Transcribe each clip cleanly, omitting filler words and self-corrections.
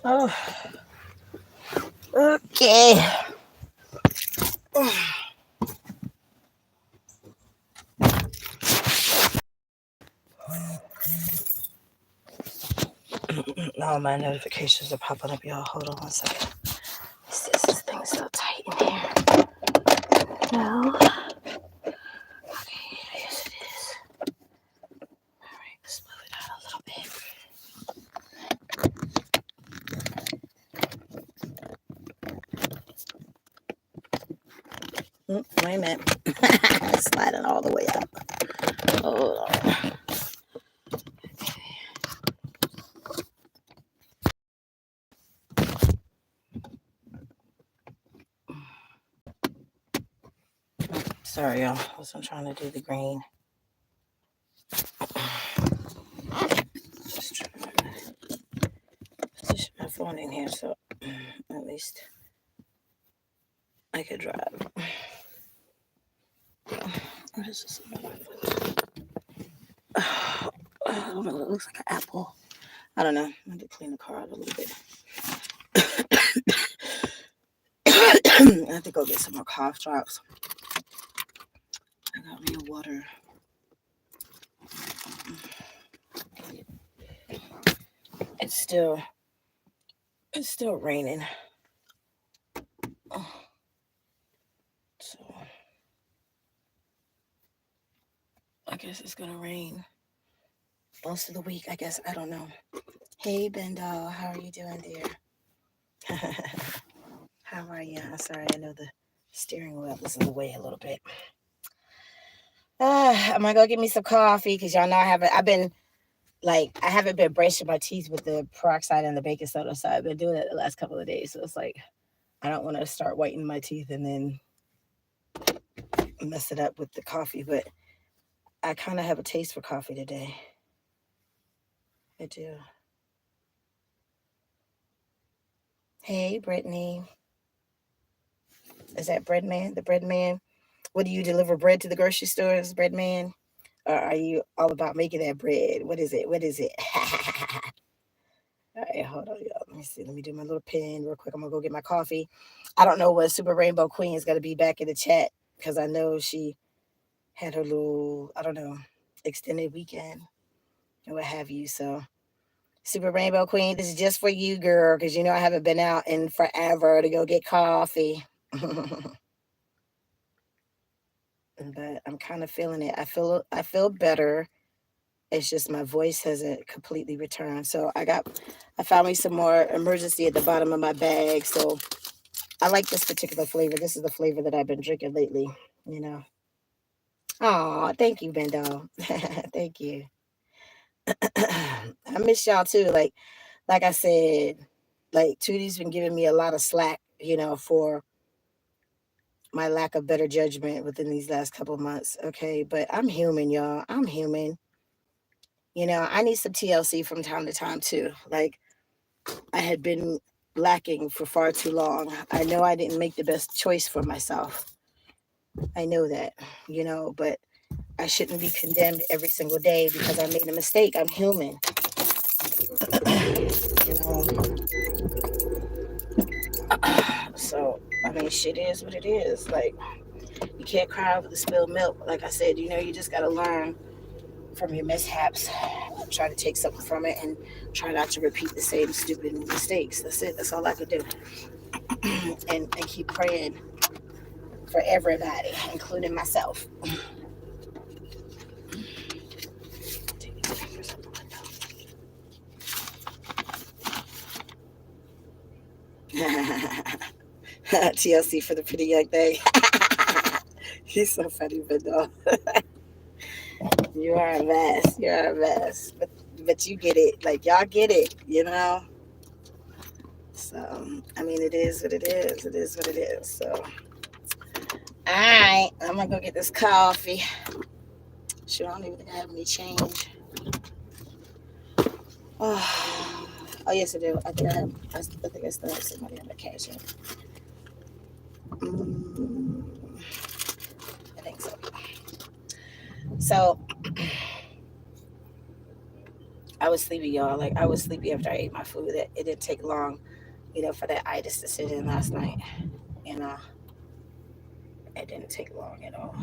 Oh, okay. All my notifications are popping up, y'all. Hold on one second. This thing is so tight in here. No. Okay, yes it is. All right, let's move it out a little bit. Wait a minute. It's sliding all the way up. Hold on. Sorry, y'all. I wasn't trying to do the green. Just trying to position my phone in here so at least I could drive. What is this on my foot? I don't know. It looks like an apple. I don't know. I need to clean the car out a little bit. I have to go get some more cough drops. I got me a water. It's still raining. So I guess it's gonna rain most of the week. I guess I don't know. Hey Bendal, how are you doing, dear? How are you? I'm sorry, I know the steering wheel is in the way a little bit. I'm gonna go get me some coffee because y'all know I haven't been brushing my teeth with the peroxide and the baking soda, so I've been doing it the last couple of days. So it's like I don't want to start whitening my teeth and then mess it up with the coffee, but I kind of have a taste for coffee today. I do. Hey, Brittany. Is that Bread Man? The Bread Man? What do you deliver bread to the grocery stores, Bread Man? Or are you all about making that bread? What is it? What is it? All right, hold on, y'all. Let me see. Let me do my little pen real quick. I'm gonna go get my coffee. I don't know when Super Rainbow Queen is gonna be back in the chat because I know she had her little, I don't know, extended weekend or what have you. So, Super Rainbow Queen, this is just for you, girl, because you know I haven't been out in forever to go get coffee. But I'm kind of feeling it. I feel better. It's just my voice hasn't completely returned. So I found me some more emergency at the bottom of my bag. So I like this particular flavor. This is the flavor that I've been drinking lately, you know. Oh, thank you, Bendo. Thank you. I miss y'all too. Like I said, like Tootie's been giving me a lot of slack, you know, for my lack of better judgment within these last couple of months. Okay, but I'm human, y'all. I'm human. You know, I need some TLC from time to time too. Like I had been lacking for far too long. I know I didn't make the best choice for myself. I know that, you know, but I shouldn't be condemned every single day because I made a mistake. I'm human. You know. So I mean shit is what it is. Like you can't cry over the spilled milk. Like I said, you know, you just gotta learn from your mishaps. Try to take something from it and try not to repeat the same stupid mistakes. That's it. That's all I could do. And keep praying for everybody, including myself. TLC for the pretty young thing. He's so funny, but no. You are a mess. You're a mess. But you get it. Like y'all get it, you know? So I mean it is what it is. It is what it is. So alright, I'm gonna go get this coffee. Sure, I don't even think I have any change. Oh, yes I do. I think I still have somebody on the cash app. I think so. So I was sleepy, y'all. Like I was sleepy after I ate my food. It didn't take long, for that itis to sit in last night. You know, it didn't take long at all.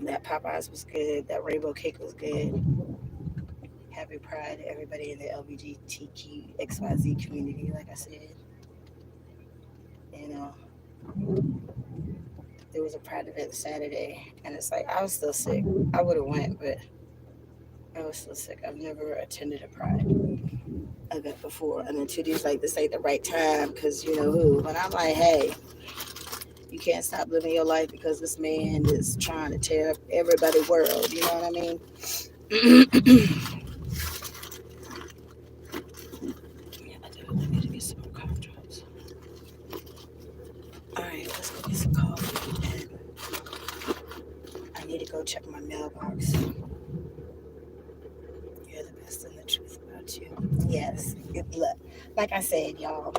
That Popeyes was good. That rainbow cake was good. Happy Pride to everybody in the LGBTQ community. Like I said, you know, there was a Pride event Saturday, and it's like I was still sick. I would have went, but I was still sick. I've never attended a Pride event before, and then Tudy's like, "This ain't the right time," because you know who. But I'm like, "Hey, you can't stop living your life because this man is trying to tear up everybody's world." You know what I mean? Yeah, I definitely need to get some more cough drops. All right, let's go get some coffee, and I need to go check my mailbox. You're the best and the truth about you. Yes, look, like I said, y'all.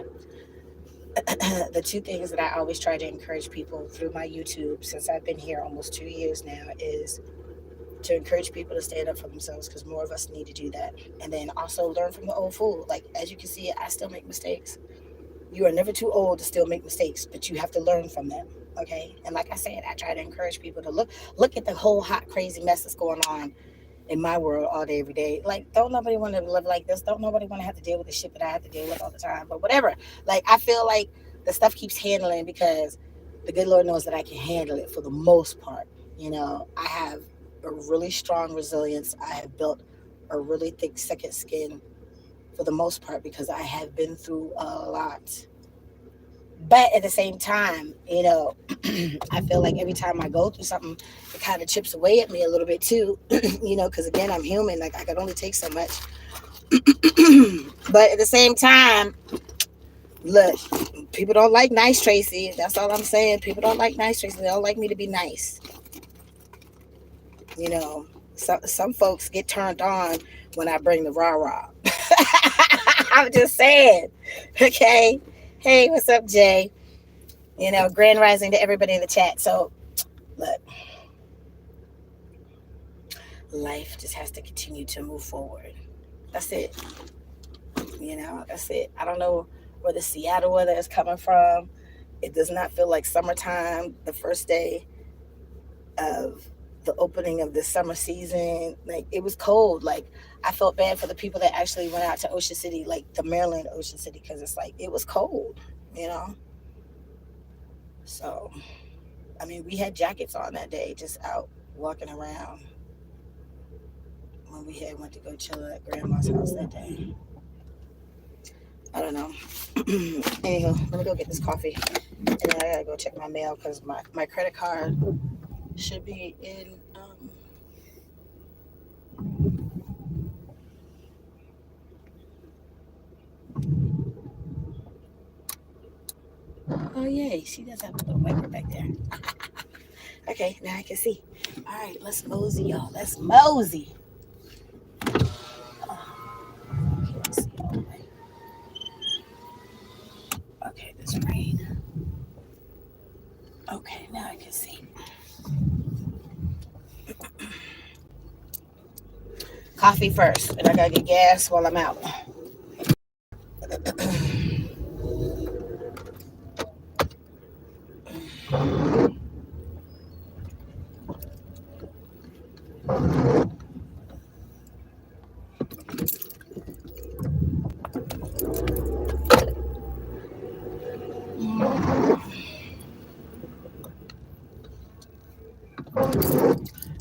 The two things that I always try to encourage people through my YouTube since I've been here almost 2 years now is to encourage people to stand up for themselves because more of us need to do that. And then also learn from the old fool. Like, as you can see, I still make mistakes. You are never too old to still make mistakes, but you have to learn from them. Okay. And like I said, I try to encourage people to look at the whole hot, crazy mess that's going on in my world all day, every day. Like, don't nobody want to live like this. Don't nobody want to have to deal with the shit that I have to deal with all the time. But whatever. Like, I feel like the stuff keeps handling because the good Lord knows that I can handle it for the most part. I have a really strong resilience. I have built a really thick second skin for the most part because I have been through a lot. But at the same time, I feel like every time I go through something, it kind of chips away at me a little bit too, because again, I'm human. Like I can only take so much. But at the same time, look, people don't like nice Tracy. That's all I'm saying. People don't like nice Tracy. They don't like me to be nice. You know, some folks get turned on when I bring the rah rah. I'm just saying. Okay. Hey, what's up, Jay? Grand rising to everybody in the chat. So, look, life just has to continue to move forward. That's it. That's it. I don't know where the Seattle weather is coming from. It does not feel like summertime the first day of the opening of the summer season. Like, it was cold. Like, I felt bad for the people that actually went out to Ocean City, like the Maryland Ocean City, because it's like, it was cold, you know? So, I mean, we had jackets on that day, just out walking around when we had went to go chill at grandma's house that day. I don't know. Anyhow, let me go get this coffee. And then I gotta go check my mail because my credit card should be in. Oh, yay. She does have a little wiper back there. Okay, now I can see. All right, let's mosey, y'all. Let's mosey. Oh, I can't see all the way. Okay, this rain. Okay, now I can see. Coffee first, and I gotta get gas while I'm out.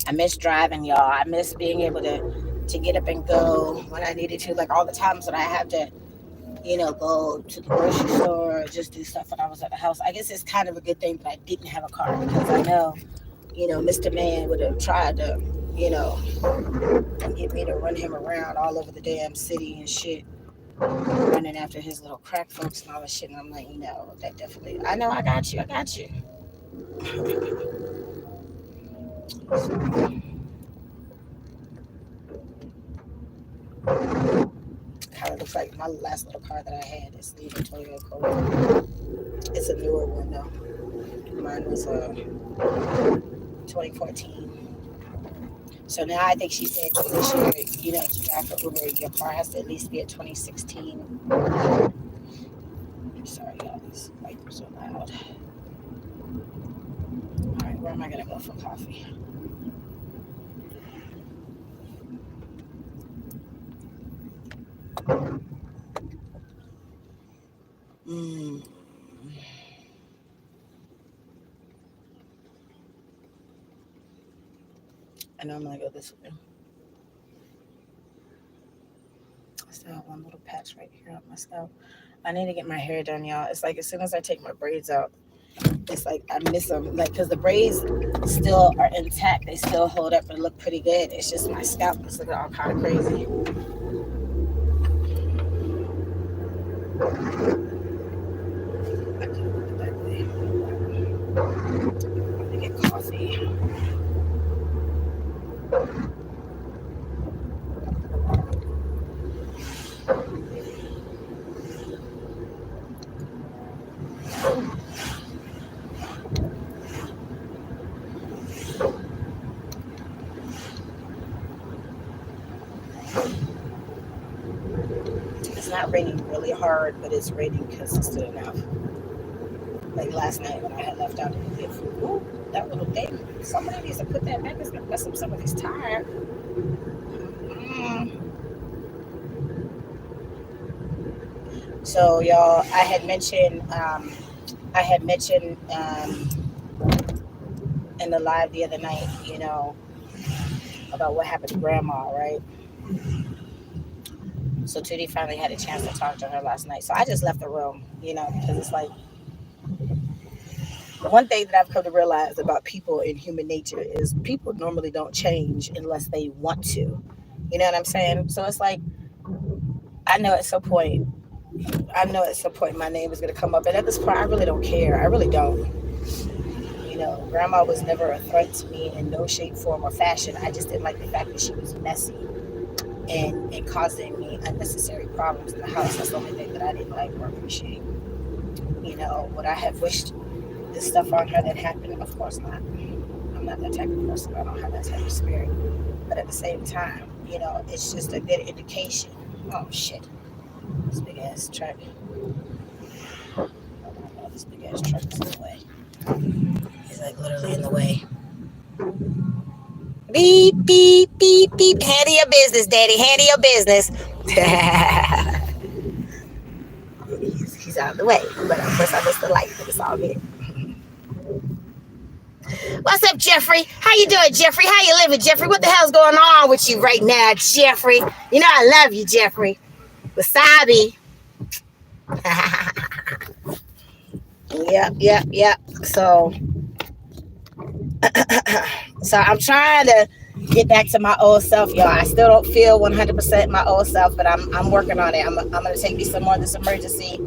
I miss driving, y'all. I miss being able to get up and go when I needed to. Like all the times that I have to, go to the grocery store or just do stuff when I was at the house. I guess it's kind of a good thing that I didn't have a car because I know, Mr. Man would have tried to, get me to run him around all over the damn city and shit, running after his little crack folks and all that shit. And I'm like, that definitely, I know I got you. I got you. Kind of looks like my last little car that I had is the Toyota Corolla. It's a newer one though. Mine was 2014. So now I think she said that this year, to drive for Uber, your car has to at least be a 2016. Sorry, y'all, these wipers are loud. All right, where am I gonna go for coffee? Mm, I know I'm gonna go this way. I still have one little patch right here on my scalp. I need to get my hair done, y'all. It's like as soon as I take my braids out, it's like I miss them. Like, because the braids still are intact, they still hold up and look pretty good. It's just my scalp is looking all kind of crazy. I can look it that way. I'm gonna get coffee. It's not raining really hard, but it's raining consistent enough. Like last night when I had left out to get food. Ooh, that little thing. Somebody needs to put that back. It's gonna mess up somebody's tire. Mm. So y'all, I had mentioned in the live the other night, about what happened to grandma, right? So Tootie finally had a chance to talk to her last night. So I just left the room, because it's like one thing that I've come to realize about people in human nature is people normally don't change unless they want to. You know what I'm saying? So it's like I know at some point, my name is gonna come up, and at this point, I really don't care. I really don't. Grandma was never a threat to me in no shape, form, or fashion. I just didn't like the fact that she was messy and causing me unnecessary problems in the house. That's the only thing that I didn't like or appreciate. Would I have wished this stuff on her that happened? Of course not. I'm not that type of person. I don't have that type of spirit. But at the same time, it's just a good indication. Oh shit! This big ass truck. Oh, no, this big ass truck is in the way. He's like literally in the way. Beep, beep, beep, beep. Handle your business, daddy. Handle your business. he's out of the way. But of course, I missed the light, but it's all good. What's up, Jeffrey? How you doing, Jeffrey? How you living, Jeffrey? What the hell's going on with you right now, Jeffrey? I love you, Jeffrey. Wasabi. Yep. So I'm trying to get back to my old self, y'all. I still don't feel 100% my old self, but I'm working on it. I'm gonna take me some more of this emergency.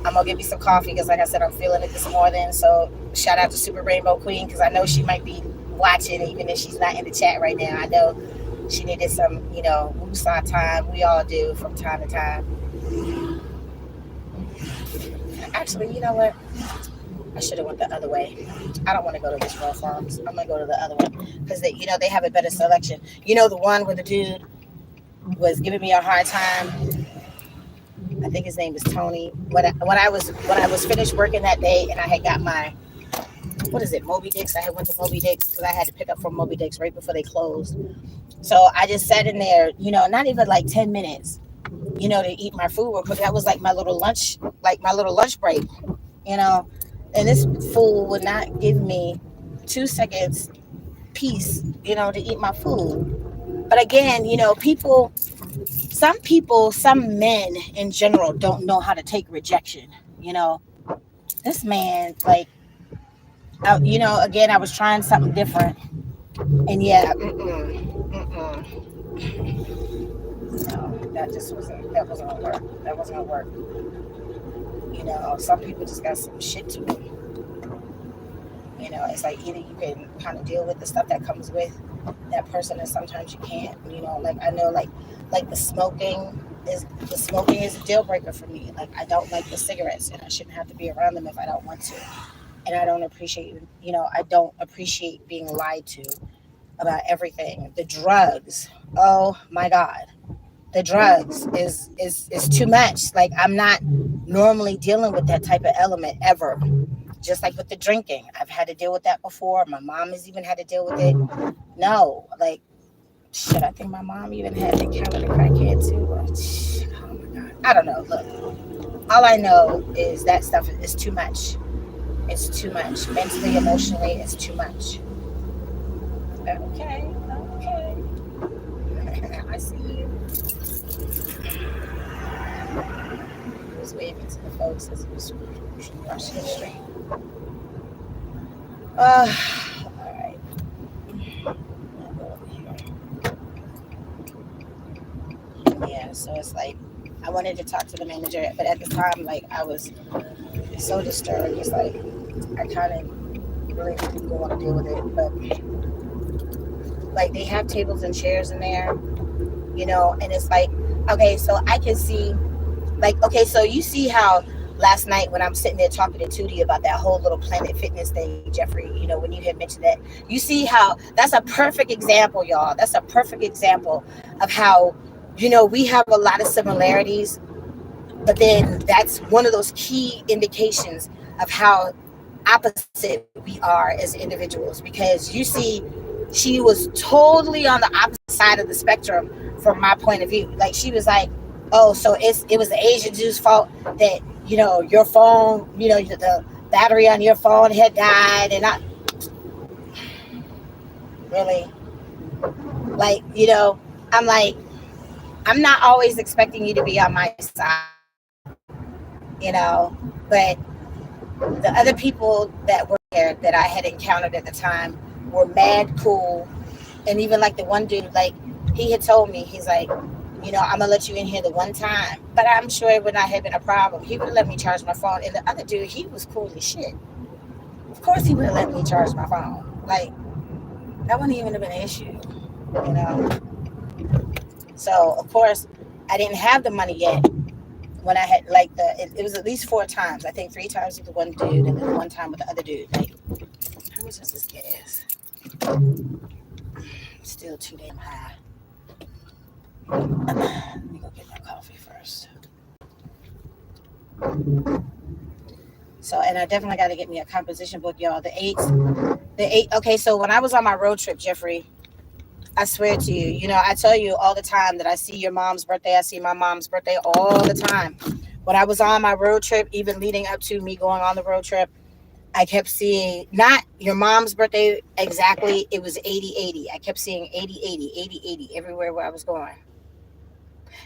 I'm gonna get me some coffee because, like I said, I'm feeling it this morning. So shout out to Super Rainbow Queen because I know she might be watching, even if she's not in the chat right now. I know she needed some, woosah time. We all do from time to time. Actually, you know what? I should have went the other way. I don't want to go to this Royal Farms. I'm gonna go to the other one because they have a better selection. The one where the dude was giving me a hard time. I think his name is Tony. When I was finished working that day and I had got my, what is it, Moby Dicks. I had went to Moby Dicks because I had to pick up from Moby Dicks right before they closed. So I just sat in there, not even like 10 minutes, to eat my food real quick. That was like my little lunch break, and this fool would not give me 2 seconds peace, to eat my food. But again, some men in general don't know how to take rejection. This man, like, again, I was trying something different, and yeah, no, that wasn't gonna work. That wasn't gonna work. Some people just got some shit to them. It's like either you can kind of deal with the stuff that comes with that person, and sometimes you can't. Like I know, like the smoking is a deal breaker for me. Like I don't like the cigarettes, and I shouldn't have to be around them if I don't want to. And I don't appreciate being lied to. about everything. The drugs. Oh my God. The drugs is too much. Like I'm not normally dealing with that type of element ever. Just like with the drinking. I've had to deal with that before. My mom has even had to deal with it. No, like shit, I think my mom even had encountered a crackhead too. Oh my God. I don't know. Look, all I know is that stuff is too much. It's too much. Mentally, emotionally, it's too much. Okay, okay. I see you. He was waving to the folks as he was crossing the street. All right. I'll go over here. Yeah, so it's like I wanted to talk to the manager, but at the time, like I was so disturbed. It's like I kind of really didn't want to deal with it, but like they have tables and chairs in there, and it's like, okay, so I can see, like, okay, so you see how last night when I'm sitting there talking to Tootie about that whole little Planet Fitness thing, Jeffrey, when you had mentioned that, you see how that's a perfect example, y'all. That's a perfect example of how, we have a lot of similarities, but then that's one of those key indications of how opposite we are as individuals, because you see she was totally on the opposite side of the spectrum from my point of view. Like she was like, oh, so it was the Asian Jew's fault that your phone, the battery on your phone had died. And I really, like, I'm like, I'm not always expecting you to be on my side, but the other people that were there that I had encountered at the time were mad cool. And even like the one dude, like he had told me, he's like, I'm gonna let you in here the one time, but I'm sure it would not have been a problem. He would have let me charge my phone. And the other dude, he was cool as shit. Of course, he would have let me charge my phone. Like that wouldn't even have been an issue, you know. So of course, I didn't have the money yet when I had like it was at least four times. I think three times with the one dude and then one time with the other dude. Like how much is this gas? Still too damn high. Let me go get my coffee first. So, and I definitely got to get me a composition book, y'all. The eight. Okay, so when I was on my road trip, Jeffrey, I swear to you, I tell you all the time that I see your mom's birthday. I see my mom's birthday all the time. When I was on my road trip, even leading up to me going on the road trip, I kept seeing not your mom's birthday exactly. It was 80-80. I kept seeing 80-80, 80-80 everywhere where I was going.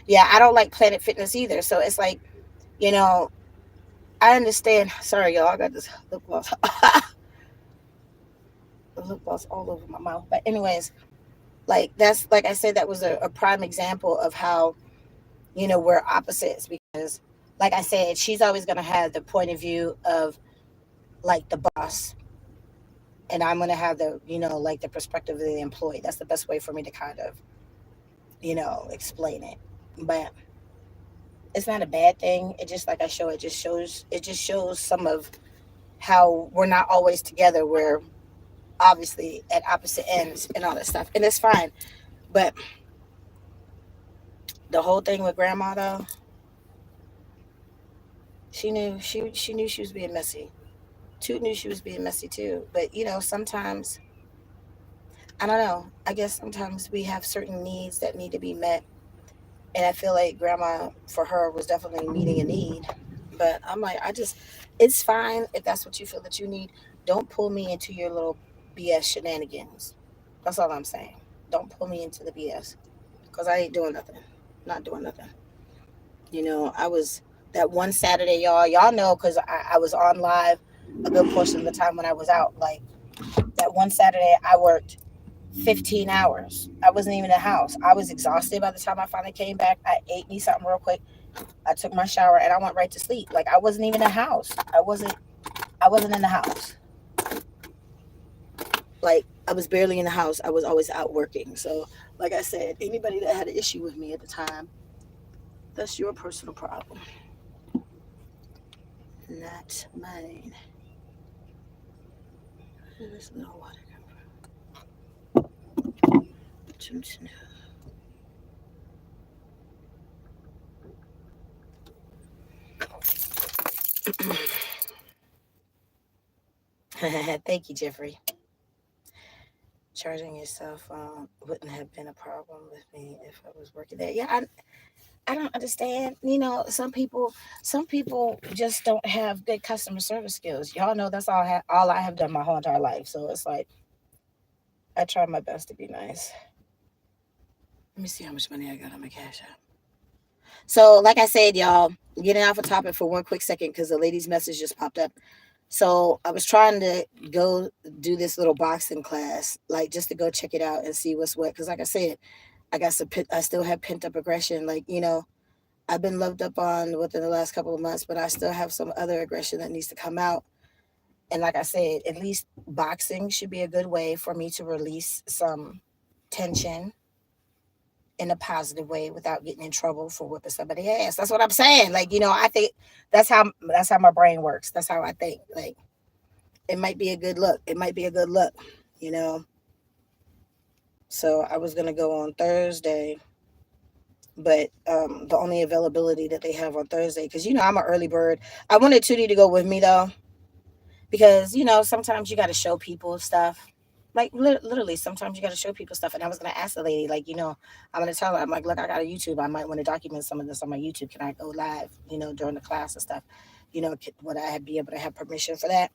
Yeah, I don't like Planet Fitness either. So it's like, you know, I understand. Sorry, y'all. I got this lip gloss. Lip gloss all over my mouth. But anyways, like that's like I said, that was a prime example of how we're opposites, because, like I said, she's always going to have the point of view of like the boss, and I'm going to have the like the perspective of the employee. That's the best way for me to kind of explain it. But it's not a bad thing. It just like I show it just shows some of how we're not always together. We're obviously at opposite ends and all that stuff, and it's fine. But the whole thing with grandma though, she knew she was being messy. Toot knew she was being messy too. But sometimes I don't know. I guess sometimes we have certain needs that need to be met, and I feel like grandma for her was definitely meeting a need. But I'm like, it's fine if that's what you feel that you need. Don't pull me into your little BS shenanigans. That's all I'm saying. Don't pull me into the BS, because I ain't doing nothing. Not doing nothing. I was that one Saturday, y'all know, because I was on live a good portion of the time when I was out. Like that one Saturday, I worked 15 hours. I wasn't even in the house. I was exhausted by the time I finally came back. I ate me something real quick. I took my shower and I went right to sleep. Like I wasn't even in the house. I wasn't in the house. Like I was barely in the house. I was always out working. So, like I said, anybody that had an issue with me at the time, that's your personal problem, not mine. Where did this little water come from? Thank you, Jeffrey. Charging your cell phone wouldn't have been a problem with me if I was working there. Yeah, I don't understand. Some people just don't have good customer service skills. Y'all know that's all I have done my whole entire life. So it's like I try my best to be nice. Let me see how much money I got on my cash app. So, like I said, y'all, getting off a topic for one quick second because the lady's message just popped up. So I was trying to go do this little boxing class, like just to go check it out and see what's what. Because, like I said, I still have pent up aggression. Like, I've been loved up on within the last couple of months, but I still have some other aggression that needs to come out. And like I said, at least boxing should be a good way for me to release some tension in a positive way without getting in trouble for whipping somebody ass. That's what I'm saying. Like, I think that's how my brain works. That's how I think. Like, it might be a good look. It might be a good look, you know. So I was gonna go on Thursday, but the only availability that they have on Thursday, because I'm an early bird. I wanted Tootie to go with me though, because sometimes you got to show people stuff. Like literally, sometimes you got to show people stuff. And I was gonna ask the lady, like, I'm gonna tell her, I'm like, look, I got a YouTube. I might want to document some of this on my YouTube. Can I go live, during the class and stuff? Would I be able to have permission for that?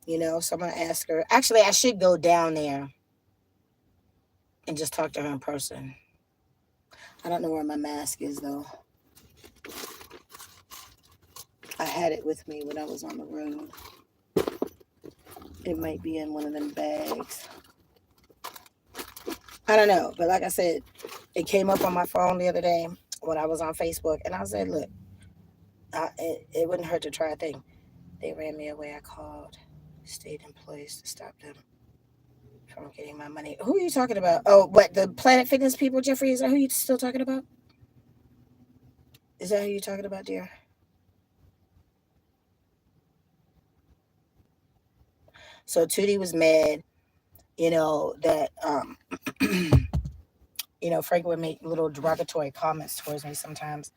So I'm gonna ask her. Actually, I should go down there and just talk to her in person. I don't know where my mask is though. I had it with me when I was on the road. It might be in one of them bags. I don't know, but like I said, it came up on my phone the other day when I was on Facebook, and I said, "Look, it wouldn't hurt to try a thing." They ran me away. I called state employees to stop them from getting my money. Who are you talking about? Oh, what, the Planet Fitness people, Jeffrey? Is that who you still talking about? Is that who you talking about, dear? So Tootie was mad, that Frank would make little derogatory comments towards me sometimes,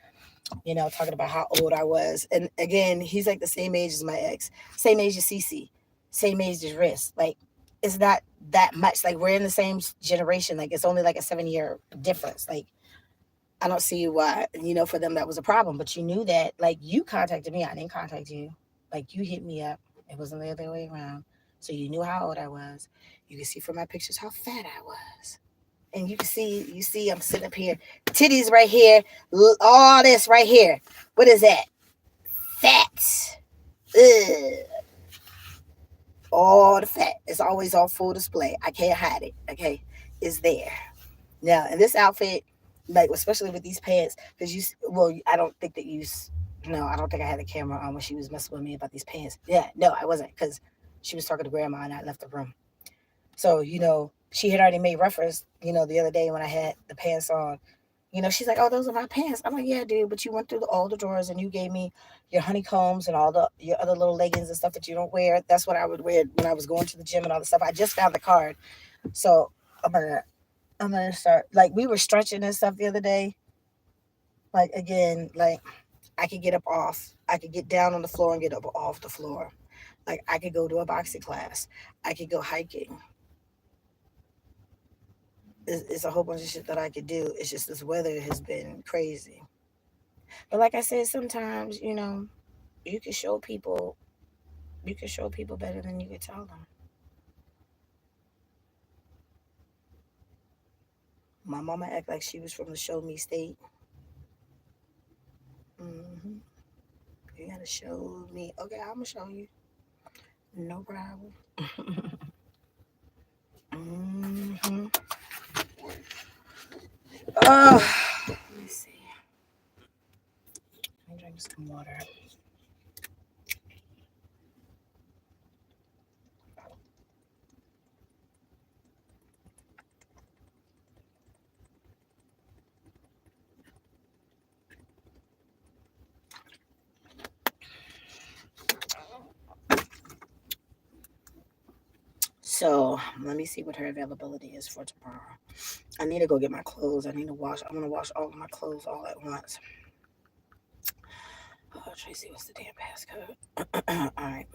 talking about how old I was. And again, he's like the same age as my ex, same age as Cece, same age as Riss. Like, it's not that much. Like, we're in the same generation. Like, it's only like a 7-year difference. Like, I don't see why, for them that was a problem. But you knew that, like, you contacted me. I didn't contact you. Like, you hit me up. It wasn't the other way around. So you knew how old I was. You can see from my pictures how fat I was. And you see, I'm sitting up here, titties right here, all this right here. What is that? Fat. Ugh. All the fat. It's always on full display. I can't hide it. Okay, it's there. Now, in this outfit, like especially with these pants, because I don't think that no, I don't think I had the camera on when she was messing with me about these pants. Yeah, no, I wasn't, because she was talking to grandma and I left the room. So, she had already made reference, the other day when I had the pants on. She's like, "Oh, those are my pants." I'm like, "Yeah, dude, but you went through all the drawers and you gave me your honeycombs and all your other little leggings and stuff that you don't wear. That's what I would wear when I was going to the gym and all the stuff." I just found the card. So I'm gonna start, like, we were stretching and stuff the other day. Like, again, like, I could get down on the floor and get up off the floor. Like, I could go to a boxing class. I could go hiking. It's a whole bunch of shit that I could do. It's just this weather has been crazy. But like I said, sometimes, you can show people better than you can tell them. My mama act like she was from the show me state. hmm You gotta show me. Okay, I'm gonna show you. No problem. hmm Oh, let me see. Let me drink some water. So let me see what her availability is for tomorrow. I need to go get my clothes. I need to wash. I'm gonna wash all of my clothes all at once. Oh, Tracy, what's the damn passcode? All right.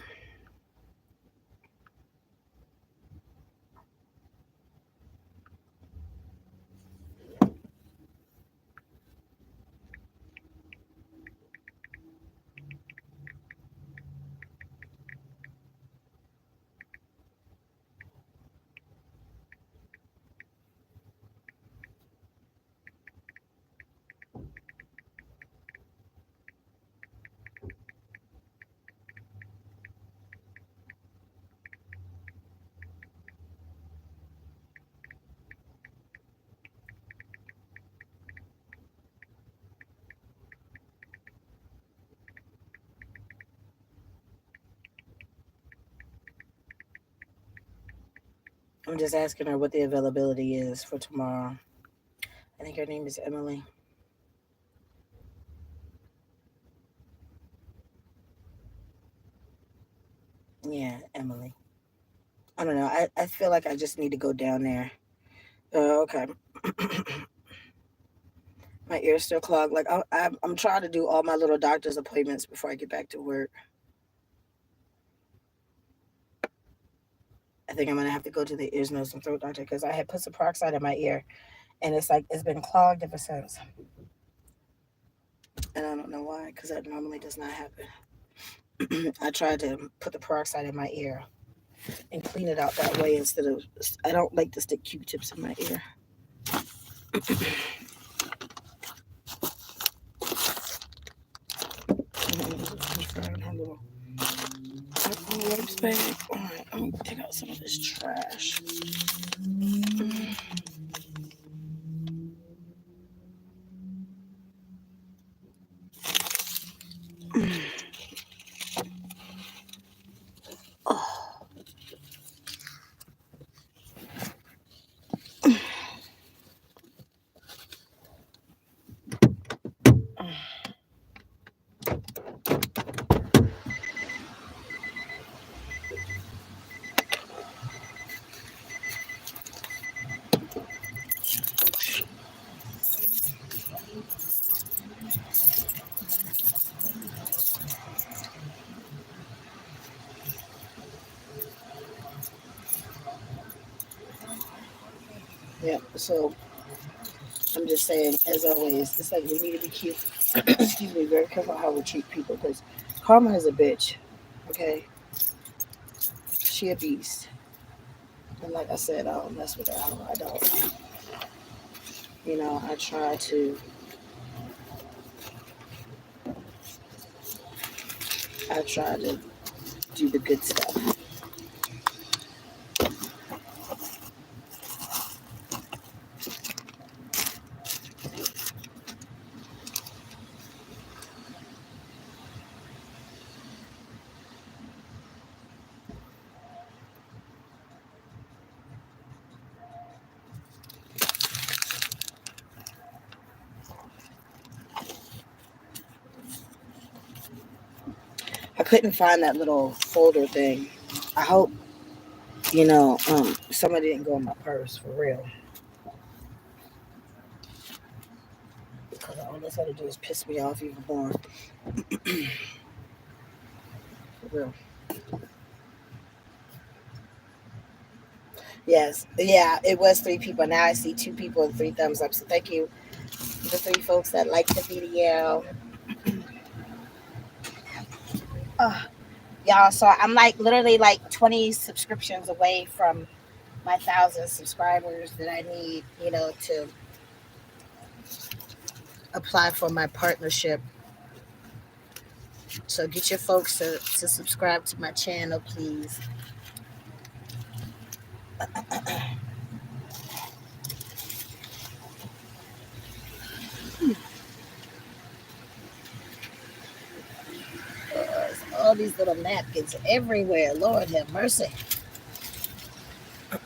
I'm just asking her what the availability is for tomorrow. I think her name is Emily. Yeah, Emily. I don't know. I feel like I just need to go down there. Okay. My ear's still clogged. Like I'm trying to do all my little doctor's appointments before I get back to work. I think I'm gonna have to go to the ears, nose, and throat doctor because I had put some peroxide in my ear, and it's like it's been clogged ever since. And I don't know why, because that normally does not happen. I tried to put the peroxide in my ear and clean it out that way instead of. I don't like to stick Q-tips in my ear. Wipes bag. All right, I'm gonna take out some of this trash. Yeah, so I'm just saying, as always, it's like we need to be cute. Excuse me, very careful how we treat people because Karma is a bitch. Okay, she a beast, and like I said, I don't mess with her. I don't. You know, I try to do the good stuff. I couldn't find that little folder thing. I hope somebody didn't go in my purse for real. Because all that's going to do is piss me off even more. For real. Yes. Yeah, it was 3 people. Now I see 2 people and 3 thumbs up. So thank you to the 3 folks that liked the video. Y'all, so I'm like literally like 20 subscriptions away from my 1,000 subscribers that I need, to apply for my partnership. So get your folks to subscribe to my channel, please. All these little napkins everywhere. Lord have mercy. All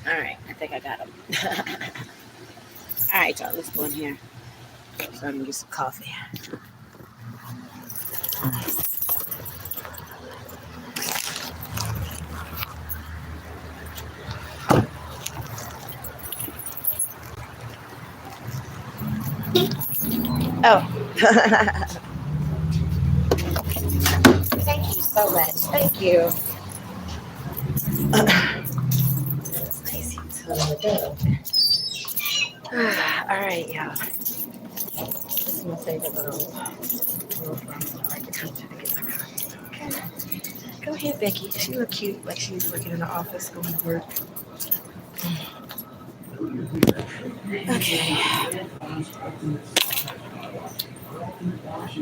right, I think I got them. All right, y'all, let's go in here so I can get some coffee. Oh. Thank you so much. Thank you. That's nice. All right, y'all. This is my favorite little farm. I like to come to get my coffee. Okay. Go ahead, Becky. She look cute, like she's working in the office, going to work. Okay.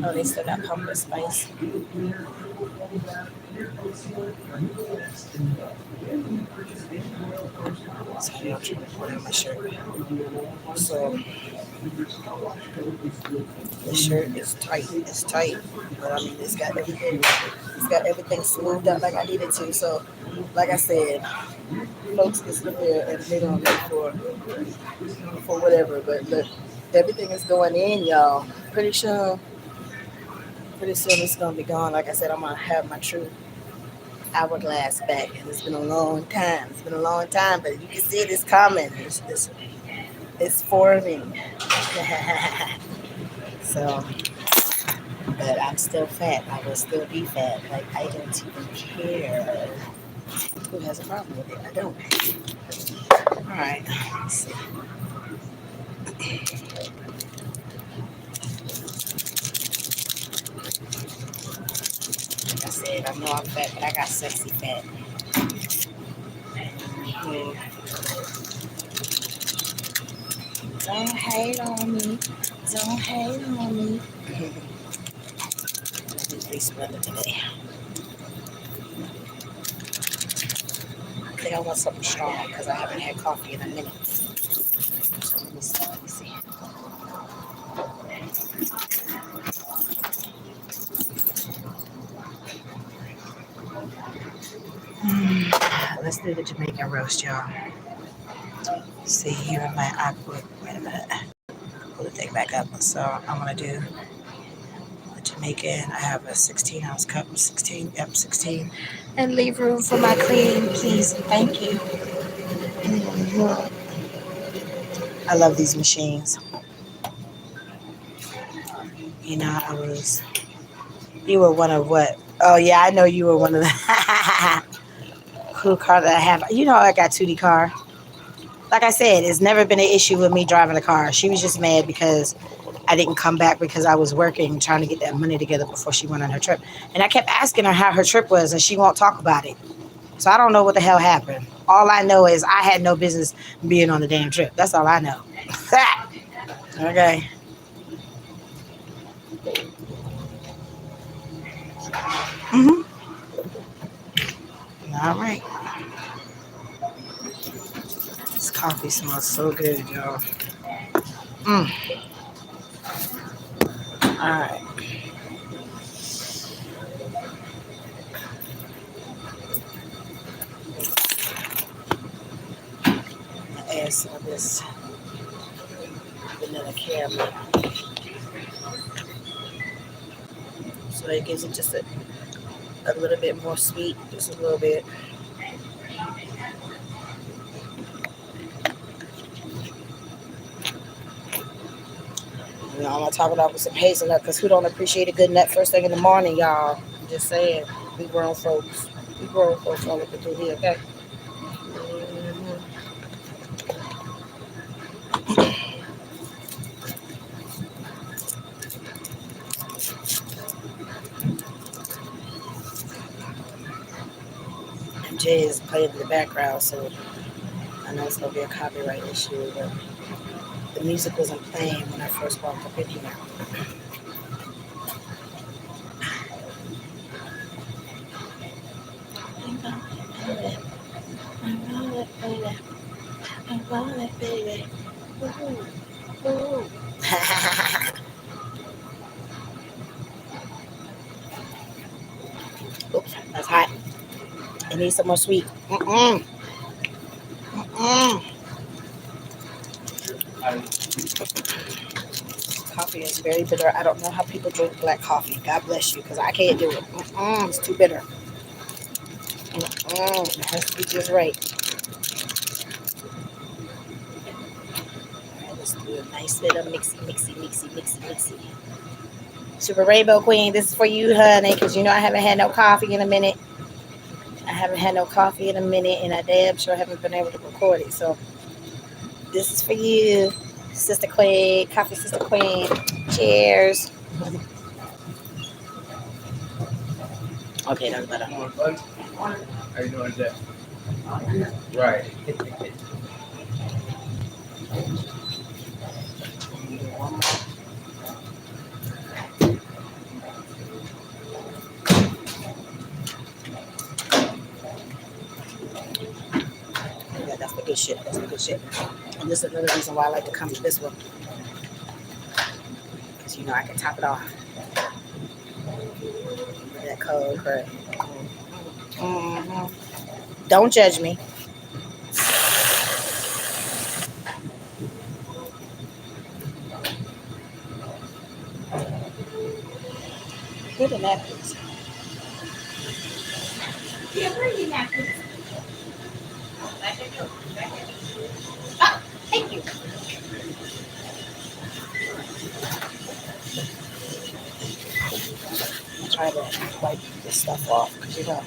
Oh, they still got pumpkin spice. Sorry, I'm trying to pull out my shirt. So the shirt is tight. It's tight, but I mean, it's got everything. It's got everything smoothed out like I needed to. So, like I said, folks can sit there and they don't look for whatever. But look, everything is going in, y'all. Pretty soon it's gonna be gone. Like I said, I'm gonna have my true hourglass back, and it's been a long time. It's been a long time, but you can see it is coming. It's forming. So, but I'm still fat. I will still be fat. Like I don't even care. Who has a problem with it? I don't. All right. Let's see. Like I said, I know I'm fat, but I got sexy fat. Don't hate on me. Don't hate on me. Let me face weather today. I think I want something strong because I haven't had coffee in a minute. So let me see. Let me see. Let's do the Jamaican roast, y'all. See here in my aqua. Wait a minute. Pull the thing back up. So I'm gonna do the Jamaican. I have a 16-ounce cup. 16. Yep, 16. And leave room for my cream, please. Thank you. I love these machines. You know, you were one of what? Oh, yeah, I know you were one of the cool car that I have. You know, I got 2D car. Like I said, it's never been an issue with me driving a car. She was just mad because I didn't come back because I was working, trying to get that money together before she went on her trip. And I kept asking her how her trip was, and she won't talk about it. So I don't know what the hell happened. All I know is I had no business being on the damn trip. That's all I know. Okay. Mm-hmm. All right. This coffee smells so good, y'all. Mm. All right. Add some of this vanilla caramel. So it gives it just a little bit more sweet, just a little bit. You know, I'm gonna top it off with some hazelnut because who don't appreciate a good nut first thing in the morning, y'all? I'm just saying, we grown folks. We grown folks don't look through here, okay? Mm-hmm. Jay is playing in the background, so I know it's gonna be a copyright issue, but the music wasn't playing when I first walked up in here. I want it, baby. Ooh, ooh. Oops, that's hot. It needs some more sweet. Mm-mm. Mm-mm. Coffee is very bitter. I don't know how people drink black coffee. God bless you, because I can't do it. Mm-mm. It's too bitter. Mm-mm. It has to be just right. Do a nice little mixy. Super Rainbow Queen, this is for you, honey, because you know I haven't had no coffee in a minute. And I damn sure haven't been able to record it. So this is for you, Sister Queen, Coffee Sister Queen. Cheers. Okay, that's better. How you doing, Jeff? Right. Yeah, that's the good shit. And this is another reason why I like to come to this one. Because you know I can top it off with that cold curd. Mm-hmm. Don't judge me. Where the napkins? Yeah, where are the napkins? Ah, thank you. I try to wipe this stuff off because you know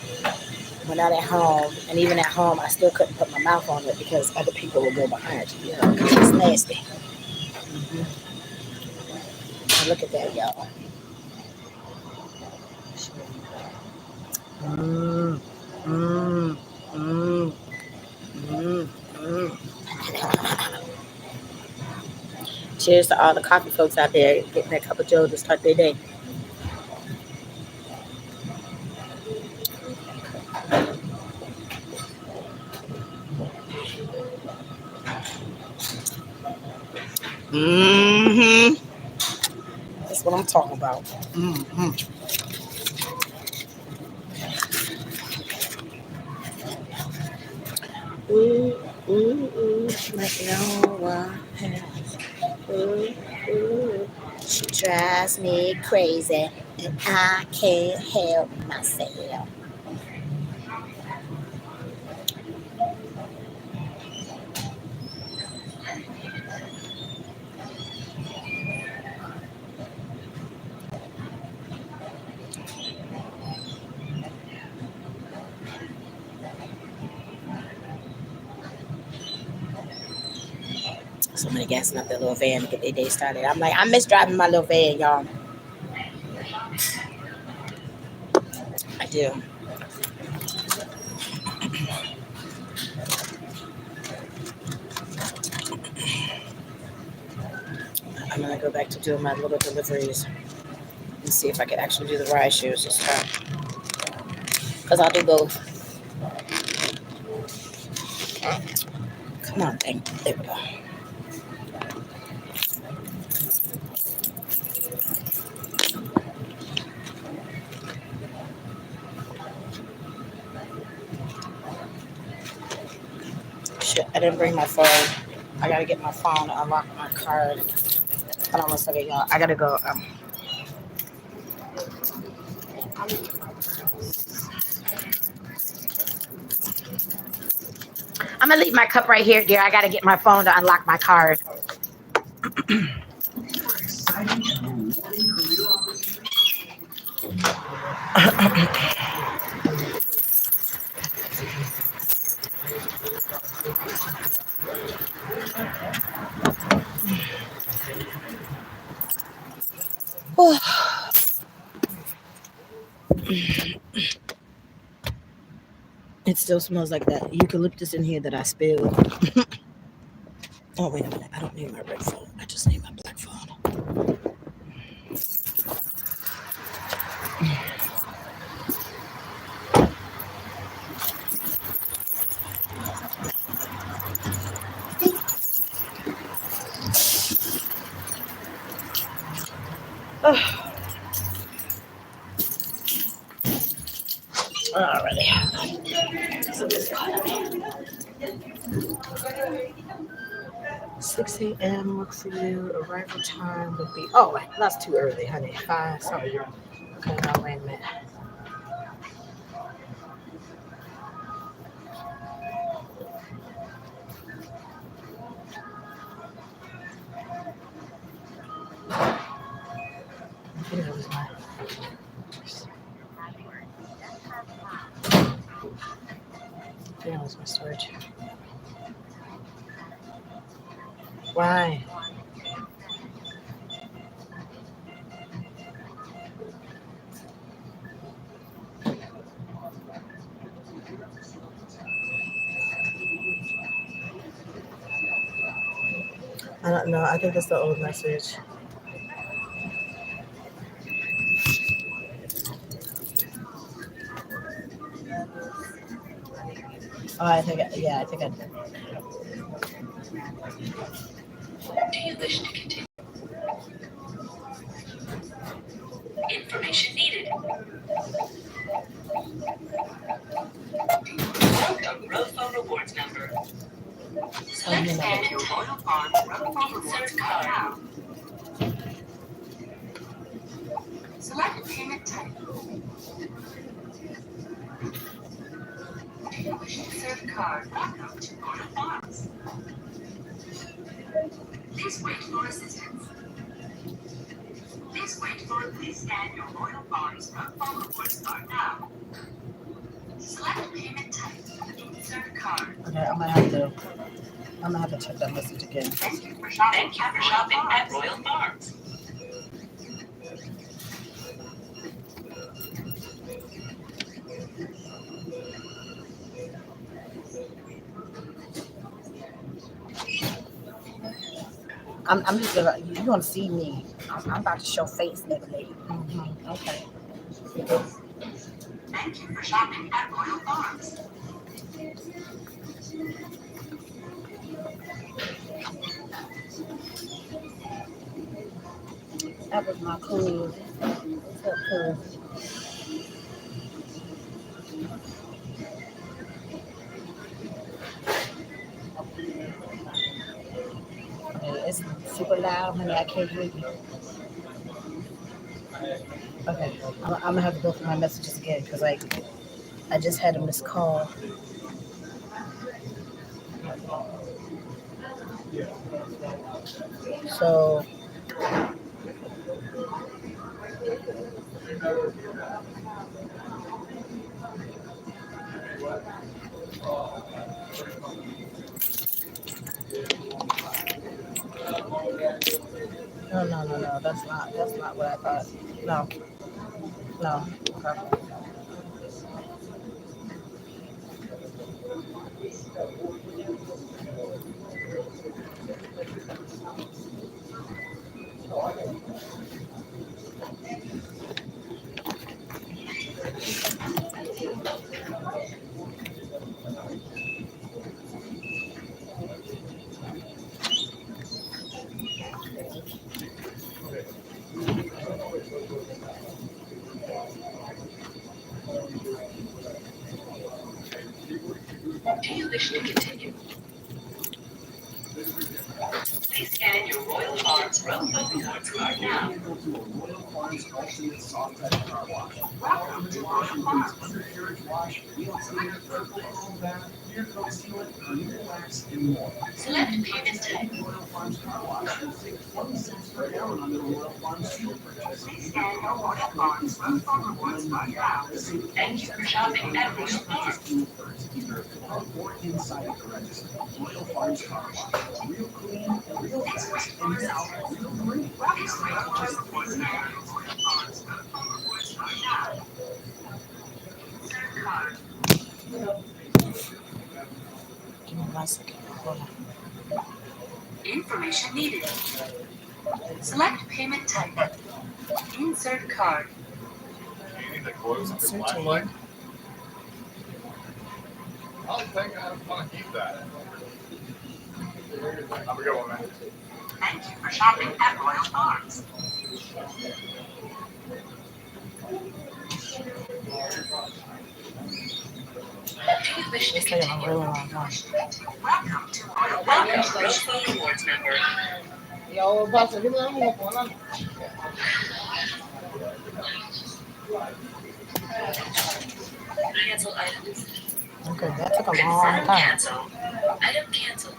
when I'm at home, and even at home, I still couldn't put my mouth on it because other people will go behind you. You know, because it's nasty. Mm-hmm. Look at that, y'all. Mm, mm, mm, mm, mm. Cheers to all the coffee folks out there getting that cup of joe to start their day. Mm-hmm. That's what I'm talking about. Mm-hmm. Ooh, ooh, ooh, like no one else. Ooh, ooh. She drives me crazy, and I can't help myself. Somebody gassing up their little van to get their day started. I'm like, I miss driving my little van, y'all. I do. I'm gonna go back to doing my little deliveries and see if I can actually do the ride shares this time. Because I'll do both. Come on, thing. There we go. Shit, I didn't bring my phone. I gotta get my phone to unlock my card. Hold on one second, y'all. I gotta go. I'm gonna leave my cup right here, dear. I gotta get my phone to unlock my card. It still smells like that eucalyptus in here that I spilled. Oh, wait a minute. I don't need my red phone. I just need my black phone. Alrighty. So this 6 a.m. work for you. Arrival time would be. Oh, wait, that's too early, honey. 5. Sorry. Okay, now wait a minute. Yeah, where's my storage? Why? I don't know. I think that's the old message. Oh, I think, yeah, I think I did. Do you wish to continue? Information needed. Welcome, Road Phone Rewards number. Select scan your Royal Farms Road Phone Rewards card now. Select payment type. Do you wish to insert card? Welcome to Royal Farms. Please wait for assistance. Please scan your Royal Farms Road Phone Rewards card now. Select payment type. Insert card. Okay, I'm gonna have to check that message again. Thank you for shopping at Royal Farms. I'm just gonna see me. I'm about to show face, nigga lady. Okay. Thank you for shopping at Royal Farms. That was my cool. So cool. Okay, it's super loud, honey. I can't hear you. Okay, I'm gonna have to go through my messages again because I just had a missed call. So no. That's not what I thought. No, no. Okay. Do you wish to continue? Please scan your Royal Farms Road Phone Rewards card now. Royal Farms Ultimate Soft Touch Car Wash. Welcome to Royal Farms. Undercarriage wash, wheel cleaner, purple foam bath, clear coat sealant, renewal wax, and more. Select payment type. Royal Farms Car Wash. Save 20 cents per gallon on the Royal Farms fuel purchase. Please scan your Royal Farms Road Phone Rewards card now. Thank you for shopping at Royal Farms. Either out or inside of the register. Royal Farms Car Wash. Real clean, real fast, and now real green. Please wait for Royal Farms Road Phone Rewards card now. Insert card. Give me 1 second. Hold on. Information needed. Select payment type. Insert card. You need the clothes with your Certainly. flashlight? I don't think I want to keep that. Have a good one, man. Thank you for shopping at Royal Farms. Do you wish to It's taking a continue? really long time. Welcome to Royal Road Phone Rewards member. Yo, pasa, give me a little more. Cancel items. Okay, that took a long Confirm time. cancel. Item canceled.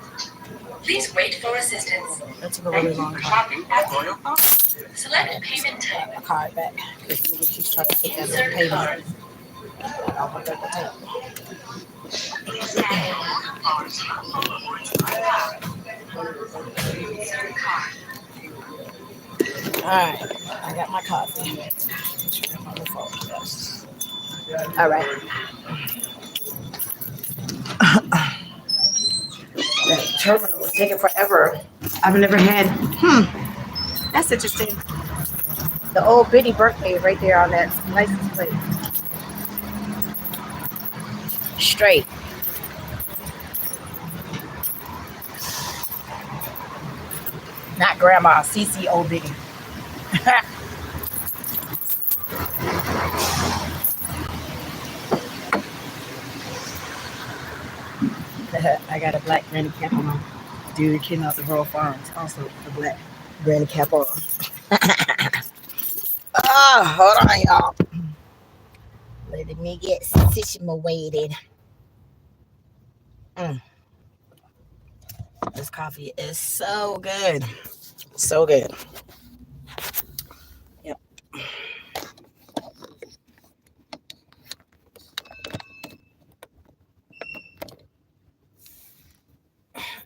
Please wait for assistance. That took a really Thank you long for time. shopping at Royal Farms. Select payment type. A card back because we keep trying to take that Insert payment. card. I'll put that potato. Please scan your mobile phone's phone reports are now. Insert card. All right, I got my coffee. My little phone, yes. All right. The terminal was taking forever. I've never had. That's interesting. The old Biddy birthday right there on that license plate. Straight. Not grandma. CC old Biddy. I got a black granny cap on. Dude came out the Rural Farms. Also a black granny cap on. Oh, hold on, y'all. Letting me get situated. Mm, this coffee is so good. So good. Yep.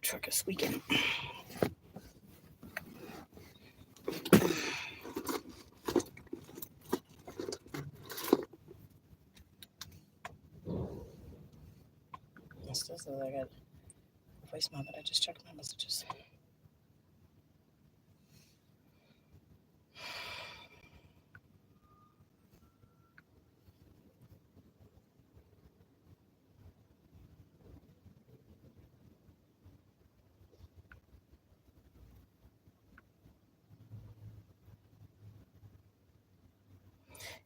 Truck is squeaking. It still says I got voicemail, but I just checked my messages.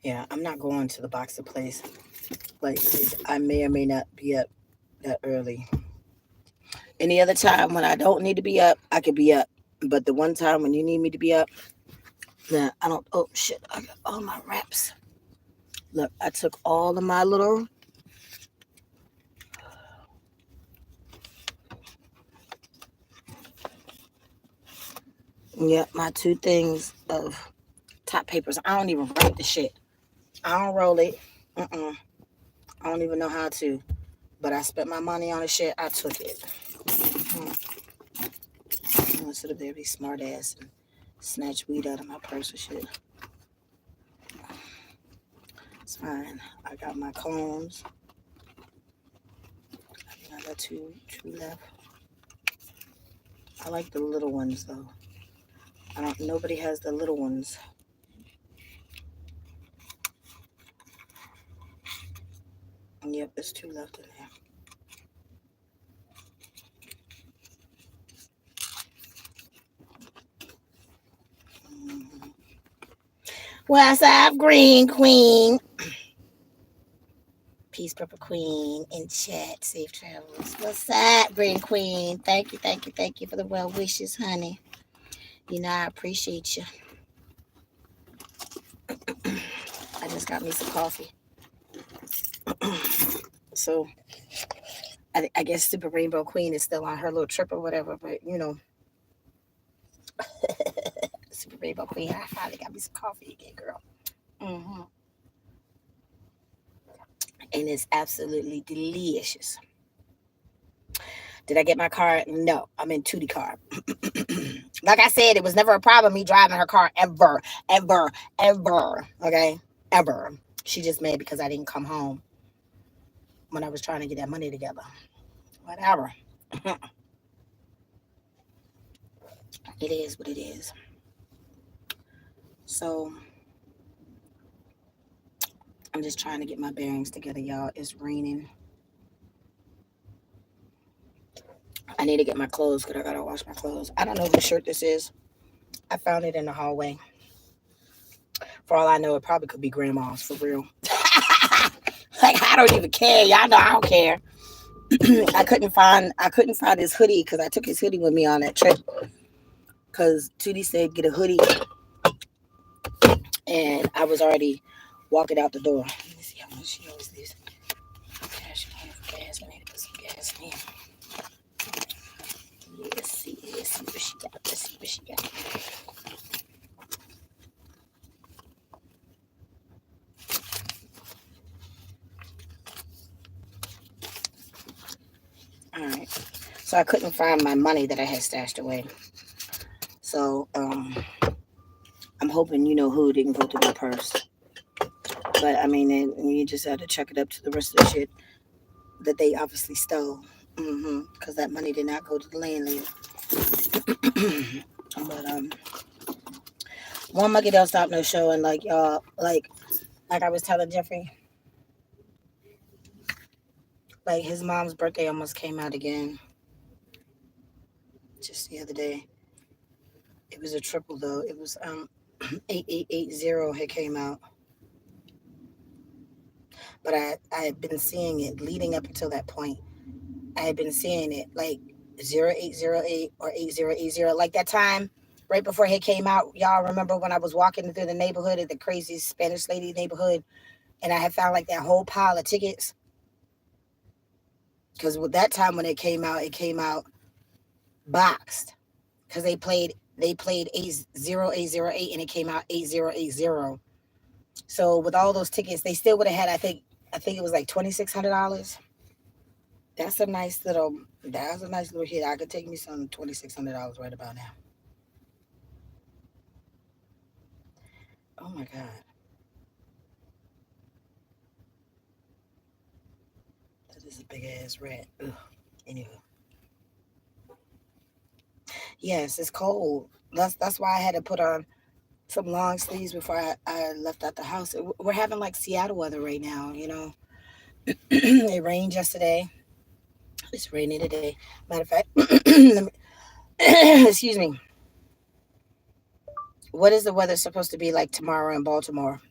Yeah, I'm not going to the boxer place. Like, 'cause I may or may not be up that early. Any other time when I don't need to be up, I could be up. But the one time when you need me to be up, then I don't. Oh shit! I got all my wraps. Look, I took all of my little. Yeah, my 2 things of top papers. I don't even write the shit. I don't roll it. Mm-mm. I don't even know how to. But I spent my money on the shit. I took it. I want to sit up there, be smart ass, and snatch weed out of my purse or shit. It's fine. I got my combs. I think I got two left. I like the little ones though. I don't. Nobody has the little ones. Yep, there's 2 left in there. What's up, Green Queen? Peace, Purple Queen in chat. Safe travels. What's up, Green Queen? Thank you, thank you, thank you for the well wishes, honey. You know I appreciate you. I just got me some coffee. So I guess Super Rainbow Queen is still on her little trip or whatever, but you know, Super Rainbow Queen, I finally got me some coffee again, girl. hmm And it's absolutely delicious. Did I get my car? No, I'm in Tootie car. Like I said, it was never a problem me driving her car ever, ever, ever. Okay, ever. She just mad because I didn't come home when I was trying to get that money together. Whatever. It is what it is. So I'm just trying to get my bearings together, y'all. It's raining. I need to get my clothes because I gotta wash my clothes. I don't know whose shirt this is. I found it in the hallway. For all I know, it probably could be grandma's for real. Like I don't even care. Y'all know I don't care. I couldn't find his hoodie because I took his hoodie with me on that trip. Because Tootie said get a hoodie, and I was already walking out the door. Let me see how much she always leaves cash in here for gas. I need to put some gas in here. Let's see what she got. Let's see what she got. All right. So I couldn't find my money that I had stashed away. So I'm hoping you know who didn't go through my purse. But I mean, you just had to check it up to the rest of the shit that they obviously stole. Because that money did not go to the landlady. But one monkey don't stop no show, and like y'all, like I was telling Jeffrey, like his mom's birthday almost came out again just the other day. It was a triple though. It was 8880 had came out, but I had been seeing it leading up until that point. I had been seeing it like 0808 or 8080, like that time right before it came out. Y'all remember when I was walking through the neighborhood at the crazy Spanish lady neighborhood, and I had found like that whole pile of tickets. Because with that time when it came out boxed. Because they played 80808 and it came out 8080. So with all those tickets, they still would have had I think it was like $2,600. That's a nice little that's a nice little hit. I could take me some $2,600 right about now. Oh my God. That is a big ass rat. Ugh. Anyway. Yes, it's cold. That's why I had to put on some long sleeves before I left out the house. We're having like Seattle weather right now, you know. It rained yesterday. It's raining today. Matter of fact, excuse me. What is the weather supposed to be like tomorrow in Baltimore?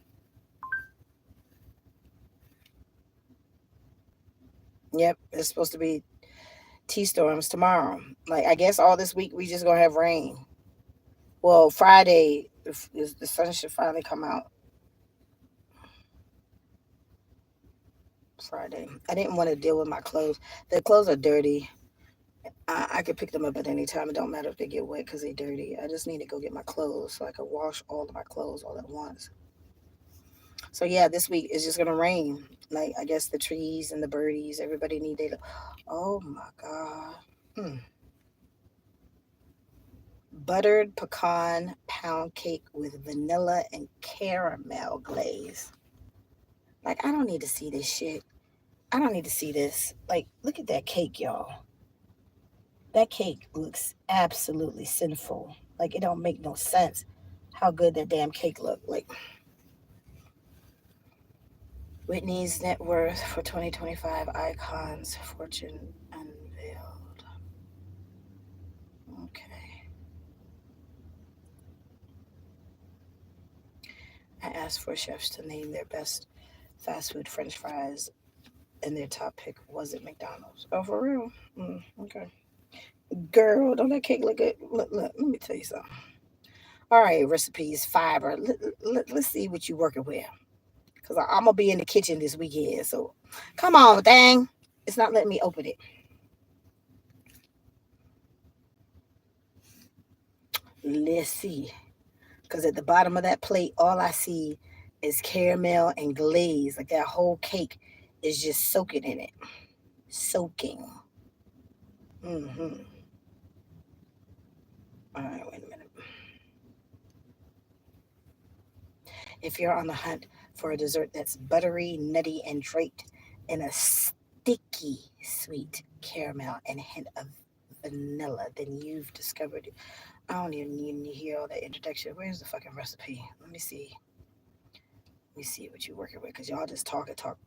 Yep, it's supposed to be T storms tomorrow. Like I guess all this week we just gonna have rain. Well, Friday the sun should finally come out. Friday. I didn't want to deal with my clothes. The clothes are dirty. I could pick them up at any time. It don't matter if they get wet because they're dirty. I just need to go get my clothes so I can wash all of my clothes all at once. So yeah, this week it's just gonna rain. Like I guess the trees and the birdies, everybody need their. Oh my God. Mm. Buttered pecan pound cake with vanilla and caramel glaze. Like I don't need to see this shit. I don't need to see this. Like look at that cake, y'all. That cake looks absolutely sinful. Like it don't make no sense how good that damn cake look. Like Whitney's net worth for 2025 icons fortune unveiled. Okay. I asked for chefs to name their best fast food French fries, and their top pick wasn't McDonald's. Oh, for real? Okay. Girl, don't that cake look good? Look, let me tell you something. All right, recipes, fiber. Let's see what you working with. Because I'm going to be in the kitchen this weekend. So come on, dang. It's not letting me open it. Let's see. Because at the bottom of that plate, all I see is caramel and glaze. Like that whole cake is just soaking in it. Soaking. Mm-hmm. All right, wait a minute. If you're on the hunt for a dessert that's buttery, nutty, and draped in a sticky sweet caramel and a hint of vanilla, then you've discovered it. I don't even need to hear all that introduction. Where's the fucking recipe? Let me see. Let me see what you're working with, because y'all just talk and talk.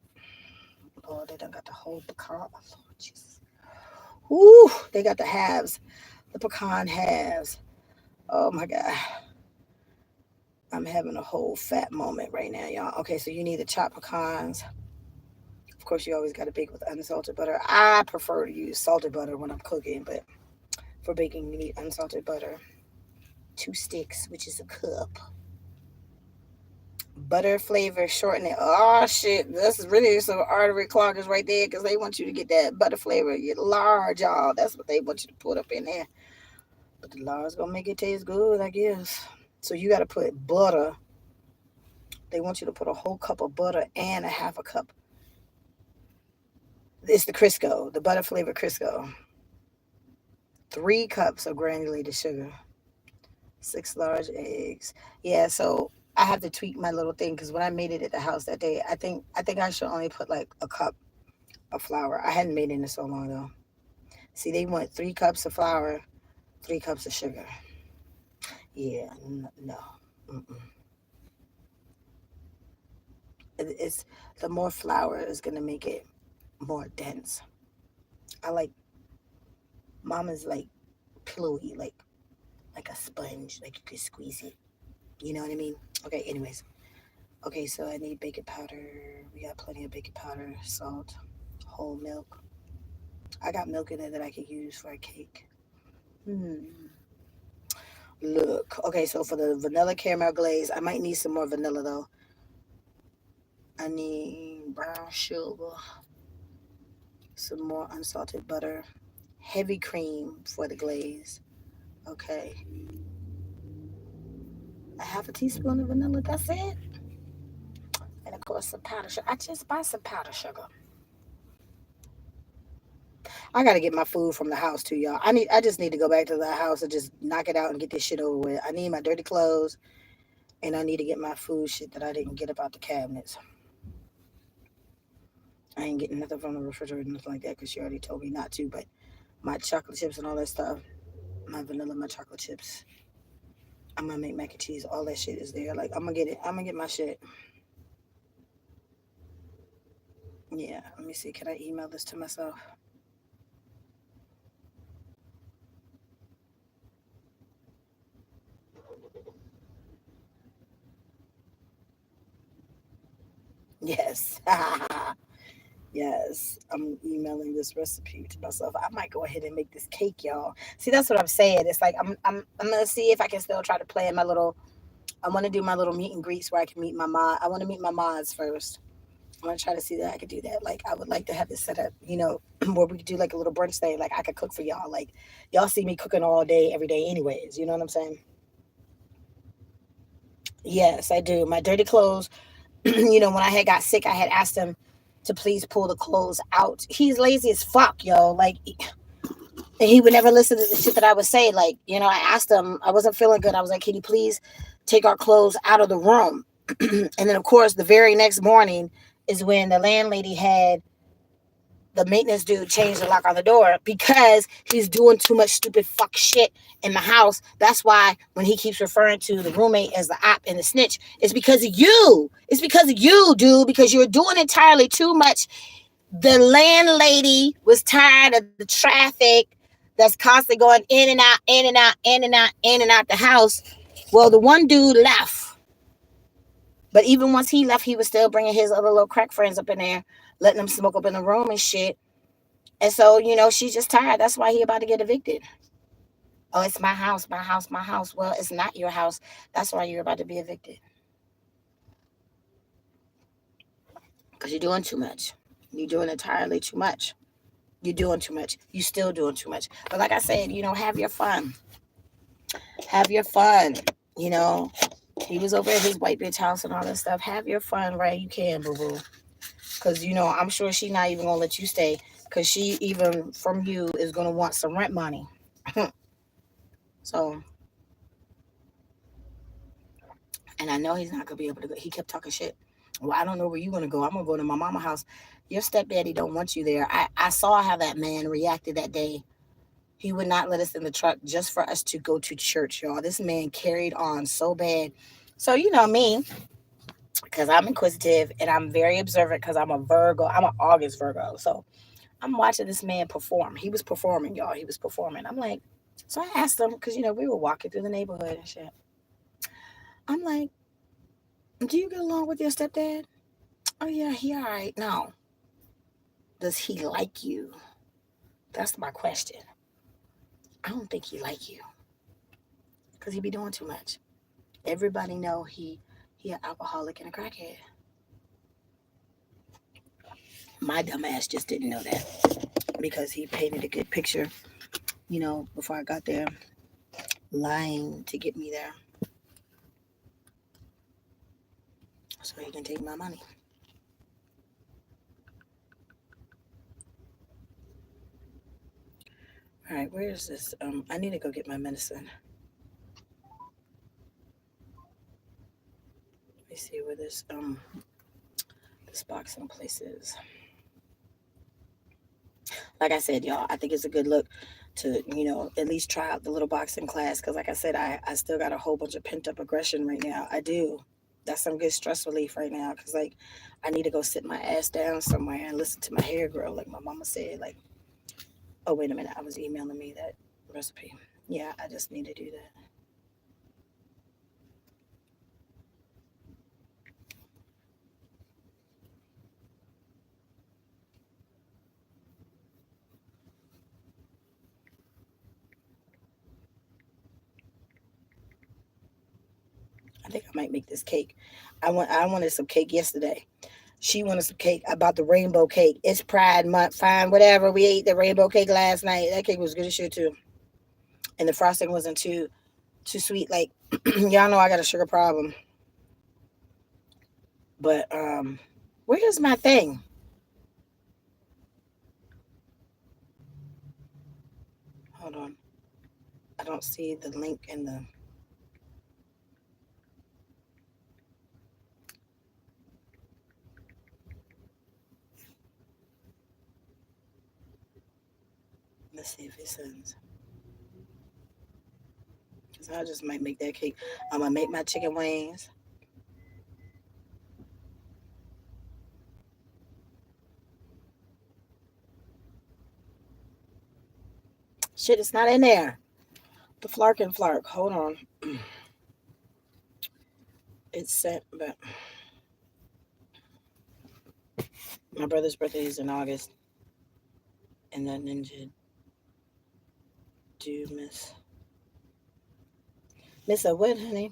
Lord, they done got the whole pecan. Oh, Lord Jesus. Ooh, they got the halves. The pecan halves. Oh my God. I'm having a whole fat moment right now, y'all. Okay, so you need the chopped pecans. Of course, you always got to bake with unsalted butter. I prefer to use salted butter when I'm cooking, but for baking, you need unsalted butter. 2 sticks, which is a cup. Butter flavor shortening. Oh shit, that's really some artery cloggers right there because they want you to get that butter flavor. Get large, y'all. That's what they want you to put up in there. But the large gonna make it taste good, I guess. So you got to put butter. They want you to put a whole cup of butter and a half a cup It's the Crisco, the butter flavored Crisco. 3 cups of granulated sugar. 6 large eggs. Yeah, so I have to tweak my little thing because when I made it at the house that day, I think I should only put like a cup of flour. I hadn't made it in so long though. See, they want 3 cups of flour, 3 cups of sugar. Yeah, no. Mm-mm. It's the more flour is gonna make it more dense. I like mama's like pillowy, like a sponge, like you could squeeze it. You know what I mean? Okay. Anyways, okay. So I need baking powder. We got plenty of baking powder, salt, whole milk. I got milk in there that I could use for a cake. Hmm. Look. Okay. So for the vanilla caramel glaze, I might need some more vanilla though. I need brown sugar, some more unsalted butter, heavy cream for the glaze. Okay, a half a teaspoon of vanilla. That's it. And of course, some powdered sugar. I just buy some powdered sugar. I gotta get my food from the house too, y'all. I just need to go back to the house and just knock it out and get this shit over with. I need my dirty clothes and I need to get my food shit that I didn't get about the cabinets. I ain't getting nothing from the refrigerator, nothing like that, because she already told me not to. But my chocolate chips and all that stuff, my vanilla, my chocolate chips. I'm gonna make mac and cheese. All that shit is there. Like I'm gonna get it. I'm gonna get my shit. Yeah. Let me see. Can I email this to myself? Yes. Yes. I'm emailing this recipe to myself. I might go ahead and make this cake, y'all. See, that's what I'm saying. It's like I'm gonna see if I can still try to play in my little. I want to do my little meet and greets where I can meet my mom. I want to meet my moms first. I want to try to see that I could do that. Like I would like to have this set up, where we could do like a little brunch thing. Like I could cook for y'all. Like y'all see me cooking all day, every day, anyways. You know what I'm saying? Yes, I do. My dirty clothes. When I had got sick, I had asked him to please pull the clothes out. He's lazy as fuck, yo. Like, and he would never listen to the shit that I would say. Like, I asked him, I wasn't feeling good. I was like, can you please take our clothes out of the room? And then, of course, the very next morning is when the landlady had the maintenance dude change the lock on the door because he's doing too much stupid fuck shit in the house. That's why when he keeps referring to the roommate as the op and the snitch, it's because of you. It's because of you, dude, because you're doing entirely too much. The landlady was tired of the traffic that's constantly going in and out, in and out, in and out, in and out the house. Well, the one dude left. But even once he left, he was still bringing his other little crack friends up in there, letting them smoke up in the room and shit. And so, she's just tired. That's why he about to get evicted. Oh, it's my house, my house, my house. Well, it's not your house. That's why you're about to be evicted. Because you're doing too much. You're doing entirely too much. You're doing too much. You're still doing too much. But like I said, have your fun. Have your fun. You know, he was over at his white bitch house and all that stuff. Have your fun, right? You can, boo boo. Because, I'm sure she's not even going to let you stay. Because she, even from you, is going to want some rent money. So, and I know he's not gonna be able to go. He kept talking shit. Well, I don't know where you're gonna go. I'm gonna go to my mama house. Your stepdaddy don't want you there. I saw how that man reacted that day. He would not let us in the truck just for us to go to church, y'all. This man carried on so bad. So you know me, because I'm inquisitive and I'm very observant because I'm a Virgo. I'm an August Virgo. So I'm watching this man perform. He was performing, y'all. He was performing. I'm like, so I asked him, because we were walking through the neighborhood and shit. I'm like, do you get along with your stepdad? Oh yeah, he all right. Now, does he like you? That's my question. I don't think he like you because he be doing too much. Everybody know he an alcoholic and a crackhead. My dumb ass just didn't know that because he painted a good picture, before I got there, lying to get me there so he can take my money. All right, where is this? I need to go get my medicine. Let me see where this boxing place is. Like I said, y'all, I think it's a good look to, at least try out the little boxing class. Because, like I said, I still got a whole bunch of pent up aggression right now. I do. That's some good stress relief right now. Because, like, I need to go sit my ass down somewhere and listen to my hair grow, like my mama said. Like, oh, wait a minute. I was emailing me that recipe. Yeah, I just need to do that. I think I might make this cake. I wanted some cake yesterday. She wanted some cake. I bought the rainbow cake. It's Pride Month. Fine, whatever. We ate the rainbow cake last night. That cake was good as shit too. And the frosting wasn't too sweet. Like y'all know I got a sugar problem. But where's my thing? Hold on. I don't see the link in the let's see if it sends. Cause I just might make that cake. I'm gonna make my chicken wings. Shit, it's not in there. The flark and flark. Hold on. It's sent, but my brother's birthday is in August. And that ninja do miss a what, honey?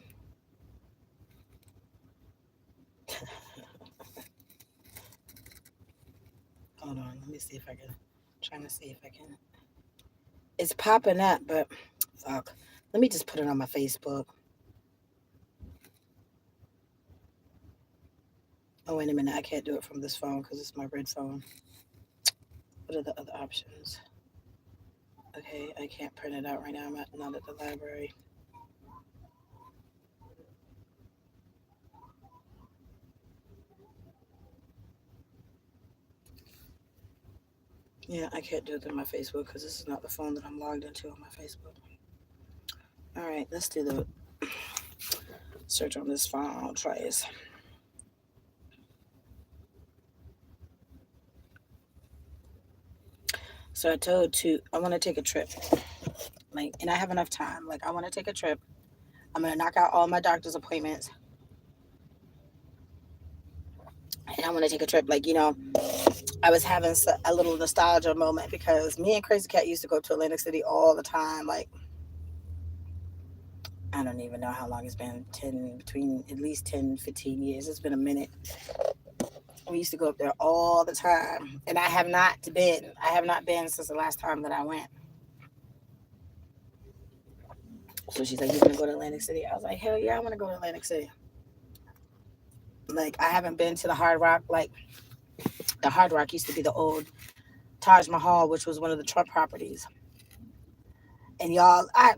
Hold on, let me see if I can. Trying to see if I can. It's popping up, but fuck. Let me just put it on my Facebook. Oh wait a minute, I can't do it from this phone because it's my red phone. What are the other options? Okay, I can't print it out right now. I'm not at the library. Yeah, I can't do it through my Facebook because this is not the phone that I'm logged into on my Facebook. All right, let's do the search on this phone. I'll try this. So I told to I want to take a trip, like, and I have enough time. Like, I want to take a trip. I'm gonna knock out all my doctor's appointments, and I want to take a trip. Like, I was having a little nostalgia moment because me and Crazy Cat used to go to Atlantic City all the time. Like, I don't even know how long it's been. Between at least 10, 15 years. It's been a minute. We used to go up there all the time, and I have not been. I have not been since the last time that I went. So she's like, "You want to go to Atlantic City?" I was like, "Hell yeah, I want to go to Atlantic City." Like, I haven't been to the Hard Rock. Like, the Hard Rock used to be the old Taj Mahal, which was one of the Trump properties. And y'all, I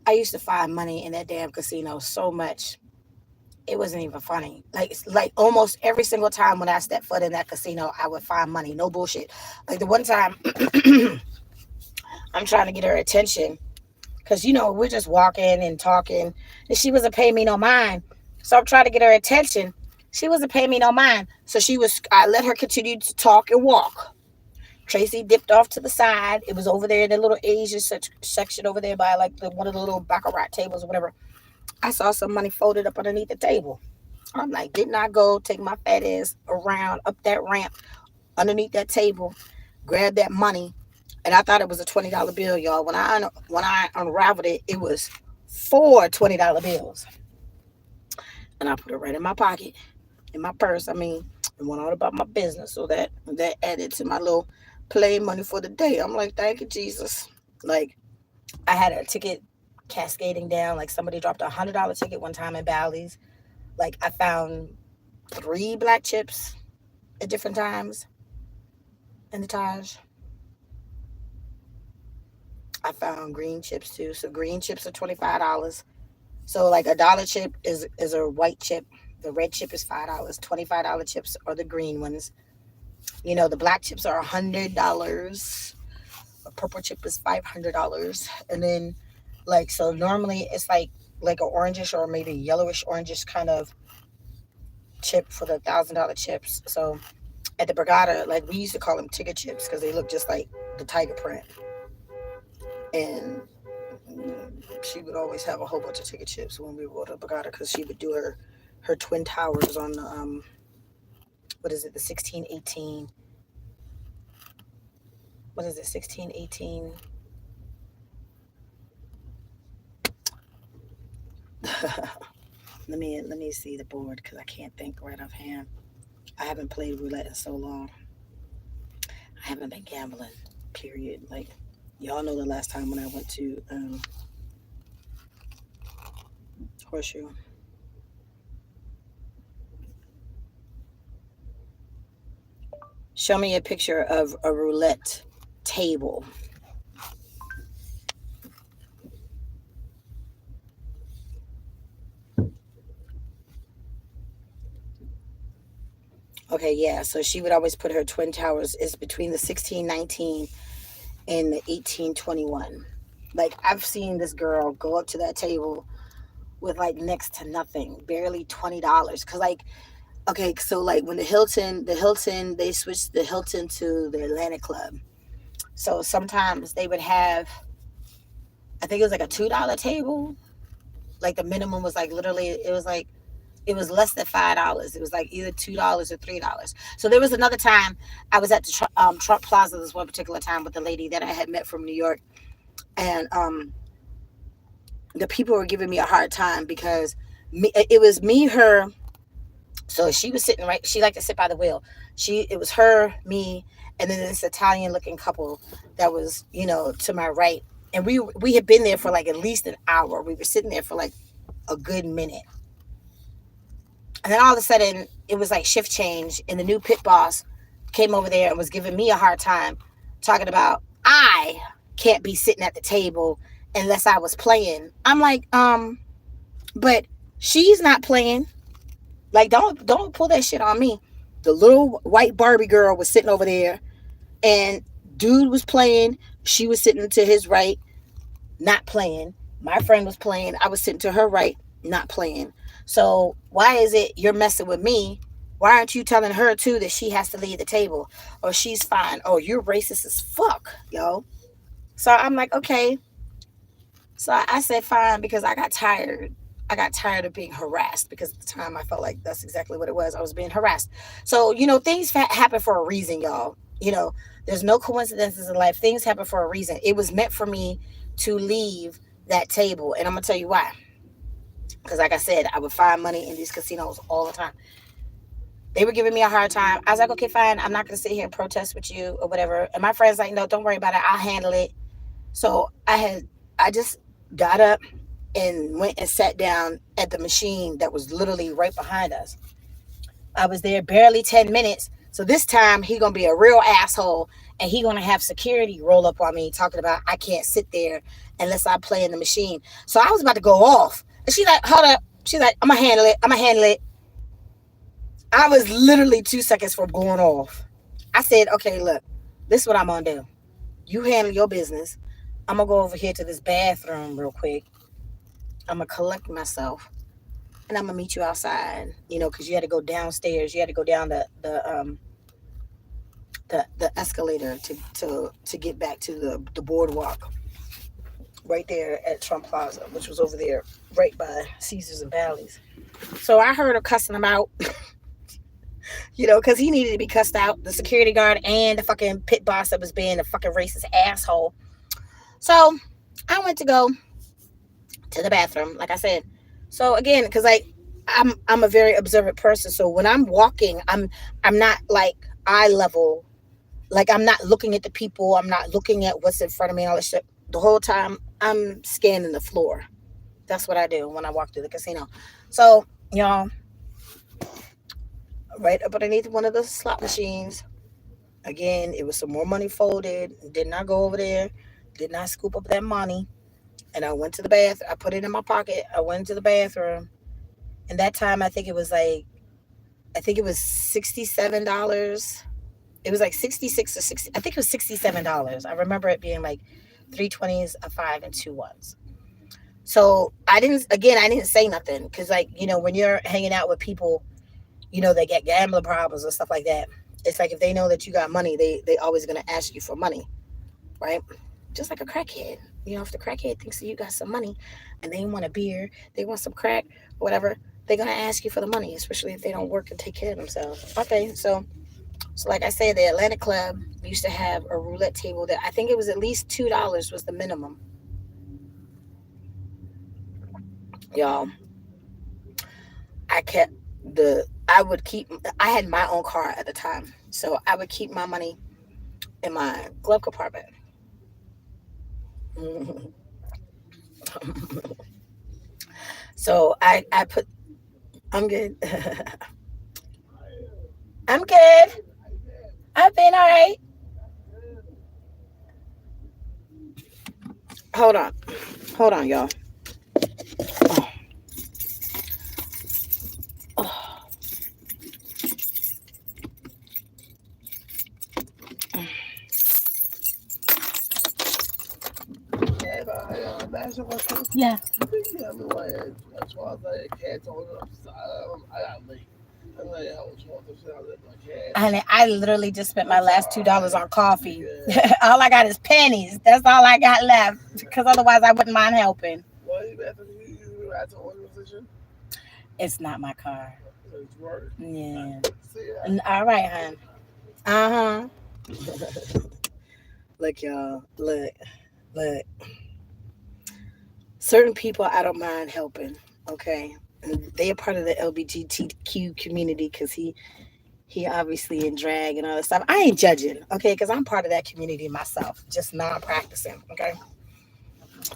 used to find money in that damn casino so much. It wasn't even funny. Like almost every single time when I stepped foot in that casino, I would find money. No bullshit. Like the one time I'm trying to get her attention because we're just walking and talking, and she wasn't paying me no mind. So I'm trying to get her attention. She wasn't paying me no mind. So I let her continue to talk and walk. Tracy dipped off to the side. It was over there in the little Asian section over there by like one of the little baccarat tables or whatever. I saw some money folded up underneath the table. I'm like, didn't I go take my fat ass around up that ramp underneath that table, grab that money, and I thought it was a $20 bill, y'all. When I unraveled it, it was four $20 bills, and I put it right in my pocket, in my purse. I mean, and went on about my business. So that added to my little play money for the day. I'm like, thank you, Jesus. Like, I had a ticket cascading down. Like, somebody dropped $100 ticket one time in Bally's. Like, I found three black chips at different times in the Taj. I found green chips too. So green chips are $25. So like a dollar chip is a white chip. The red chip is $5. $25 chips are the green ones. The black chips are $100. A purple chip is $500. And then so normally it's like an orangish or maybe yellowish orangish kind of chip for the $1,000 chips. So at the Brigada, like we used to call them tiger chips because they look just like the tiger print. And she would always have a whole bunch of ticket chips when we would go to Bagada because she would do her twin towers on the what is it, the 1618, what is it, 1618. Let me see the board because I can't think right offhand. I haven't played roulette in so long. I haven't been gambling, period. Like y'all know the last time when I went to Horseshoe. Show me a picture of a roulette table. Okay, yeah. So she would always put her twin towers is between the 1619 and the 1821. Like I've seen this girl go up to that table with like next to nothing, barely $20. Cause like, okay, so like when the Hilton, they switched the Hilton to the Atlantic Club. So sometimes they would have, I think it was like a $2 table. Like the minimum was like literally, it was less than $5. It was like either $2 or $3. So there was another time I was at the Trump Plaza this one particular time with the lady that I had met from New York, and the people were giving me a hard time because it was me, her. So she was sitting right. She liked to sit by the wheel. It was her, me, and then this Italian looking couple that was to my right, and we had been there for like at least an hour. We were sitting there for like a good minute. And then all of a sudden, it was like shift change, and the new pit boss came over there and was giving me a hard time, talking about I can't be sitting at the table unless I was playing. I'm like, but she's not playing. Like, don't pull that shit on me. The little white Barbie girl was sitting over there, and dude was playing. She was sitting to his right, not playing. My friend was playing. I was sitting to her right, not playing. So why is it you're messing with me? Why aren't you telling her too that she has to leave the table? Or she's fine. Oh, you're racist as fuck, yo. So I'm like, okay. So I said fine because I got tired. I got tired of being harassed because at the time I felt like that's exactly what it was. I was being harassed. So, things happen for a reason, y'all. There's no coincidences in life. Things happen for a reason. It was meant for me to leave that table. And I'm going to tell you why. Because like I said, I would find money in these casinos all the time. They were giving me a hard time. I was like, okay, fine. I'm not going to sit here and protest with you or whatever. And my friend's like, no, don't worry about it. I'll handle it. So I just got up and went and sat down at the machine that was literally right behind us. I was there barely 10 minutes. So this time he gonna be a real asshole and he gonna have security roll up on me talking about I can't sit there unless I play in the machine. So I was about to go off. And she's like, hold up. She's like, I'm gonna handle it. I'm gonna handle it. I was literally 2 seconds from going off. I said, okay, look, this is what I'm gonna do. You handle your business. I'm gonna go over here to this bathroom real quick. I'm gonna collect myself, and I'm gonna meet you outside. Because you had to go downstairs. You had to go down the escalator to get back to the boardwalk right there at Trump Plaza, which was over there right by Caesars and Bally's. So I heard her cussing him out. Because he needed to be cussed out, the security guard and the fucking pit boss that was being a fucking racist asshole. So I went to go to the bathroom, like I said. So again, because I'm a very observant person. So when I'm walking, I'm not like eye level. Like I'm not looking at the people. I'm not looking at what's in front of me and all this shit. The whole time I'm scanning the floor. That's what I do when I walk through the casino. So, right up underneath one of the slot machines. Again, it was some more money folded. Did not go over there Did not scoop up that money. And I went to the bath. I put it in my pocket. I went to the bathroom. And that time, I think it was $67. It was like 66 or 60. I think it was $67. I remember it being like three 20s, a five, and two ones. So I didn't say nothing because, like, when you're hanging out with people, they get gambling problems and stuff like that. It's like if they know that you got money, they always gonna ask you for money, right? Just like a crackhead. If the crackhead thinks that you got some money and they want a beer, they want some crack, whatever, they're gonna ask you for the money, especially if they don't work and take care of themselves. Okay, so like I said, the Atlantic Club used to have a roulette table that I think it was at least $2 was the minimum. Y'all, I kept I would keep. I had my own car at the time, so I would keep my money in my glove compartment. So I put. I'm good. I'm good. I've been all right. Hold on, hold on, y'all. Oh, oh. Yeah, imagine what comes. Yeah, I mean, like, that's why I was like, cats on the I got late. I'm like, I was walking around with my cats. and I literally just spent my last $2 on coffee. Yeah. All I got is pennies. That's all I got left. Because otherwise, I wouldn't mind helping. Well, you have to you had to organization. It's not my car. It's work. Yeah. See ya. All right, hon. Uh huh. Look, y'all. Look. Certain people I don't mind helping. Okay, and they are part of the LGBTQ community because he obviously in drag and all that stuff. I ain't judging, okay, because I'm part of that community myself, just not practicing. Okay,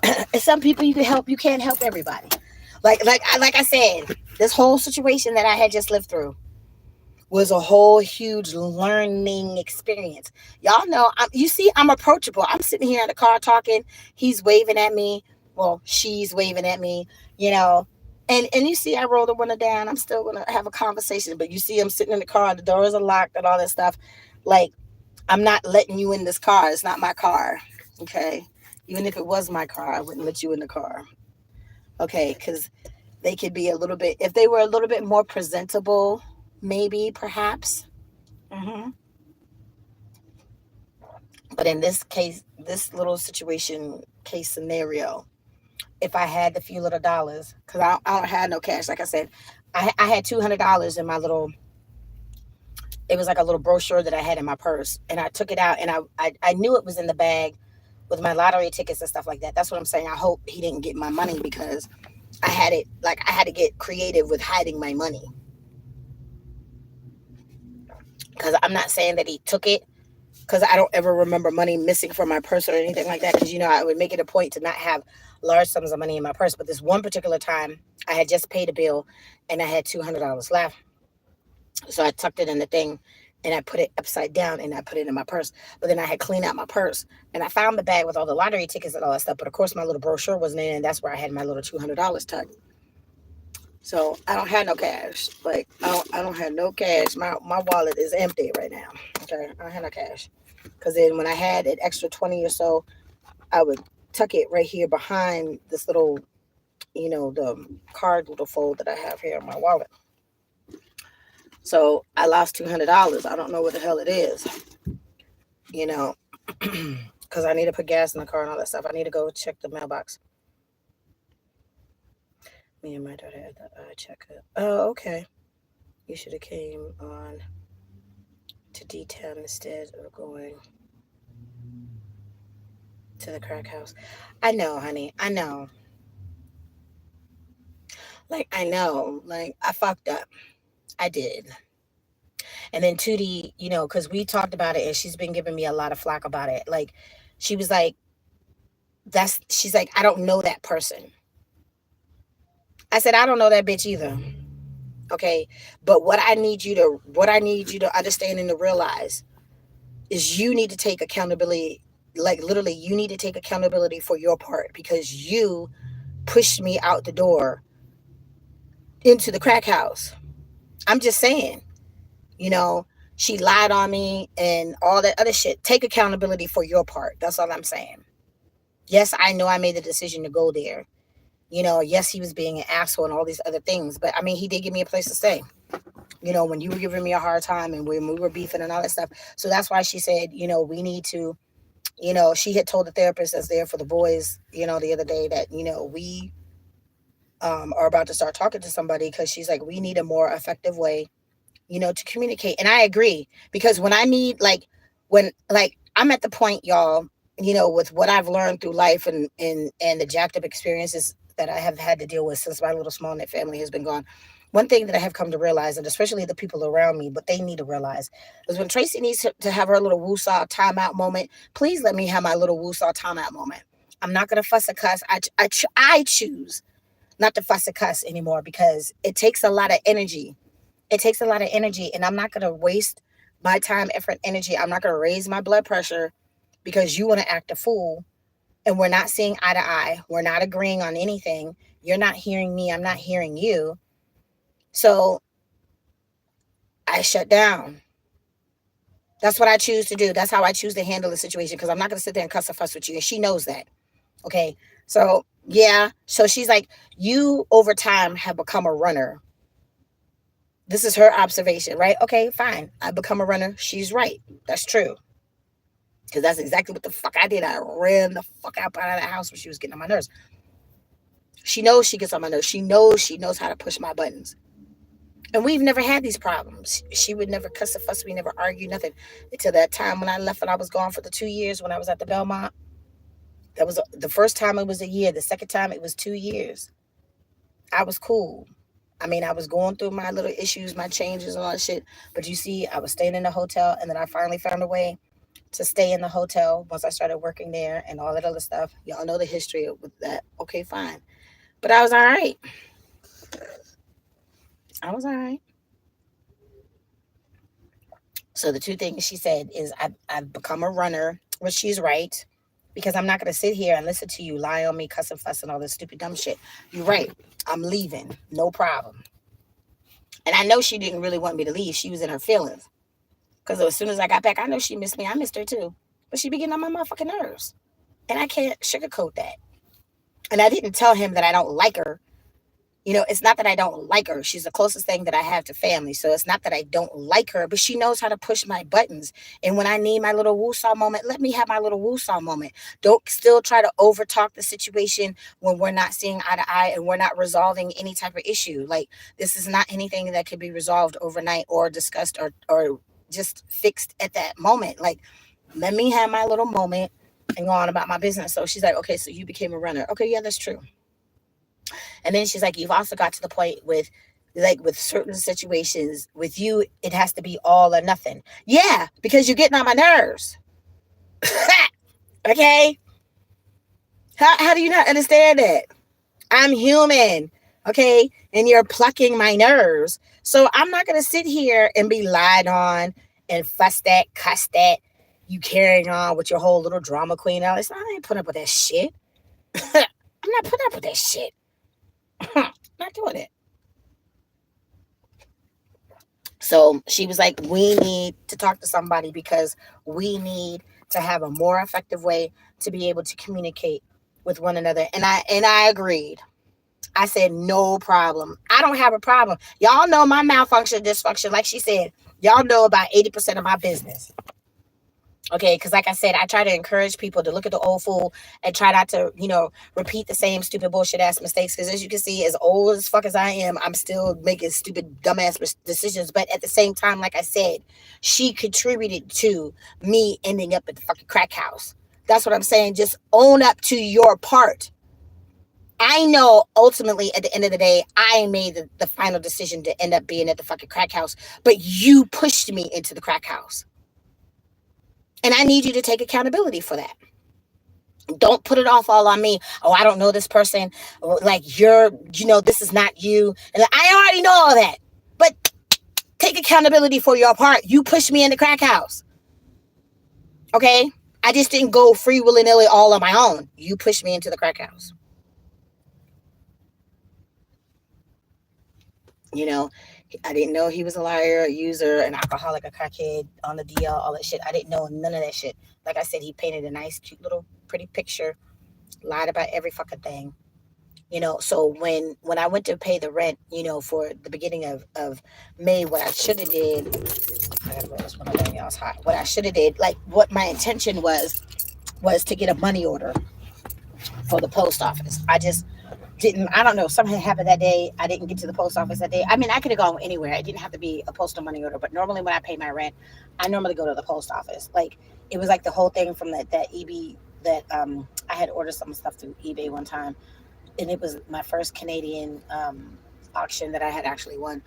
and some people you can help, you can't help everybody. Like I said, this whole situation that I had just lived through was a whole huge learning experience. Y'all know, you see, I'm approachable. I'm sitting here in the car talking. He's waving at me. Well, she's waving at me, you know. And you see, I roll the window down. I'm still going to have a conversation. But you see, I'm sitting in the car. The doors are locked and all that stuff. Like, I'm not letting you in this car. It's not my car. Okay. Even if it was my car, I wouldn't let you in the car. Okay. Because they could be a little bit, if they were a little bit more presentable, maybe, perhaps. hmm But in this case, this little situation, case scenario, if I had the few little dollars, because I don't have no cash, like I said, I had $200 in my little, it was like a little brochure that I had in my purse. And I took it out and I knew it was in the bag with my lottery tickets and stuff like that. That's what I'm saying. I hope he didn't get my money because I had it, like, I had to get creative with hiding my money. Because I'm not saying that he took it, because I don't ever remember money missing from my purse or anything like that. Because, I would make it a point to not have large sums of money in my purse. But this one particular time, I had just paid a bill and I had $200 left. So I tucked it in the thing and I put it upside down and I put it in my purse. But then I had cleaned out my purse and I found the bag with all the lottery tickets and all that stuff. But of course, my little brochure wasn't in, and that's where I had my little $200 tucked. So I don't have no cash. Like, I don't have no cash. My wallet is empty right now. Okay, I don't have no cash. Because then when I had an extra 20 or so, I would tuck it right here behind this little, the card little fold that I have here in my wallet. So I lost $200. I don't know what the hell it is, you know, because I need to put gas in the car and all that stuff. I need to go check the mailbox. Me and my daughter had the checkup. Oh, okay. You should have came on to D-Town instead of going to the crack house. I know, honey. I know. Like, I know. Like, I fucked up. I did. And then Tootie, because we talked about it and she's been giving me a lot of flack about it. Like, she was like, she's like, I don't know that person. I said, I don't know that bitch either. Okay. But what I need you to understand and to realize is you need to take accountability like literally, you need to take accountability for your part because you pushed me out the door into the crack house. I'm just saying, you know, she lied on me and all that other shit. Take accountability for your part. That's all I'm saying. Yes, I know I made the decision to go there. Yes, he was being an asshole and all these other things, but I mean, he did give me a place to stay. When you were giving me a hard time and when we were beefing and all that stuff. So that's why she said, we need to, she had told the therapist that's there for the boys, the other day that, we are about to start talking to somebody because she's like, we need a more effective way to communicate. And I agree because when I need like I'm at the point, y'all, with what I've learned through life and the jacked up experiences that I have had to deal with since my little small knit family has been gone. One thing that I have come to realize, and especially the people around me, but they need to realize, is when Tracy needs to have her little woosah timeout moment, please let me have my little woosah timeout moment. I'm not going to fuss or cuss. I choose not to fuss or cuss anymore because it takes a lot of energy. It takes a lot of energy, and I'm not going to waste my time, effort, energy. I'm not going to raise my blood pressure because you want to act a fool and we're not seeing eye to eye. We're not agreeing on anything. You're not hearing me. I'm not hearing you. So I shut down. That's what I choose to do. That's how I choose to handle the situation because I'm not going to sit there and cuss or fuss with you. And she knows that. Okay. So, yeah. So she's like, you over time have become a runner. This is her observation, right? Okay, fine. I become a runner. She's right. That's true. Because that's exactly what the fuck I did. I ran the fuck out of the house when she was getting on my nerves. She knows she gets on my nerves. She knows how to push my buttons. And we've never had these problems. She would never cuss or fuss. We never argue, nothing. Until that time when I left and I was gone for the 2 years when I was at the Belmont. That was the first time it was a year. The second time it was 2 years. I was cool. I mean, I was going through my little issues, my changes and all that shit. But you see, I was staying in the hotel and then I finally found a way to stay in the hotel once I started working there and all that other stuff. Y'all know the history with that. Okay, fine. But I was all right. I was all right. So the two things she said is I've become a runner, which she's right. Because I'm not going to sit here and listen to you lie on me, cuss and fuss and all this stupid dumb shit. You're right. I'm leaving. No problem. And I know she didn't really want me to leave. She was in her feelings. Because as soon as I got back, I know she missed me. I missed her too. But she be getting on my motherfucking nerves. And I can't sugarcoat that. And I didn't tell him that I don't like her. It's not that I don't like her. She's the closest thing that I have to family. So it's not that I don't like her, but she knows how to push my buttons. And when I need my little woosah moment, let me have my little woosah moment. Don't still try to overtalk the situation when we're not seeing eye to eye and we're not resolving any type of issue. Like, this is not anything that can be resolved overnight or discussed or just fixed at that moment. Like, let me have my little moment and go on about my business. So she's like, okay, so you became a runner. Okay, yeah, that's true. And then she's like, you've also got to the point with certain situations with you, it has to be all or nothing. Yeah, because you're getting on my nerves. Okay? How do you not understand that? I'm human. Okay? And you're plucking my nerves. So I'm not going to sit here and be lied on and fuss that, cuss that. You carrying on with your whole little drama queen. I ain't putting up with that shit. I'm not putting up with that shit. Not doing it. So she was like, we need to talk to somebody because we need to have a more effective way to be able to communicate with one another. And I agreed. I said, no problem. I don't have a problem. Y'all know my malfunction, dysfunction. Like she said, y'all know about 80% of my business. Okay, because like I said, I try to encourage people to look at the old fool and try not to, repeat the same stupid bullshit ass mistakes. Because as you can see, as old as fuck as I am, I'm still making stupid dumbass decisions. But at the same time, like I said, she contributed to me ending up at the fucking crack house. That's what I'm saying. Just own up to your part. I know ultimately at the end of the day, I made the final decision to end up being at the fucking crack house. But you pushed me into the crack house. And I need you to take accountability for that. Don't put it off all on me. Oh, I don't know this person. Like, this is not you. And I already know all that. But take accountability for your part. You pushed me in the crack house. Okay? I just didn't go free willy nilly all on my own. You pushed me into the crack house. You know, I didn't know he was a liar, a user, an alcoholic, a crackhead, on the DL, all that shit. I didn't know none of that shit. Like I said, he painted a nice, cute little, pretty picture, lied about every fucking thing. So when I went to pay the rent, for the beginning of May, what I should have did, I gotta roll this one over, y'all, it's hot. What I should have did, like what my intention was to get a money order for the post office. I just didn't. I don't know. Something happened that day. I didn't get to the post office that day. I mean, I could have gone anywhere. It didn't have to be a postal money order. But normally, when I pay my rent, I normally go to the post office. Like it was like the whole thing from that eBay that I had ordered some stuff through eBay one time, and it was my first Canadian auction that I had actually won.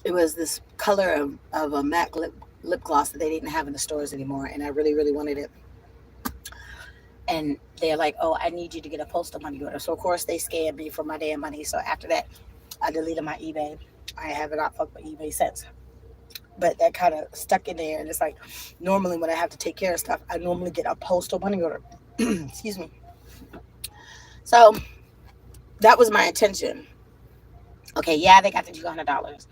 It was this color of a matte lip gloss that they didn't have in the stores anymore, and I really really wanted it. And they're like, "Oh, I need you to get a postal money order." So of course they scammed me for my damn money. So after that, I deleted my eBay. I haven't not fucked with eBay since. But that kind of stuck in there, and it's like normally when I have to take care of stuff, I normally get a postal money order. Excuse me. So that was my intention. Okay, yeah, they got the $200,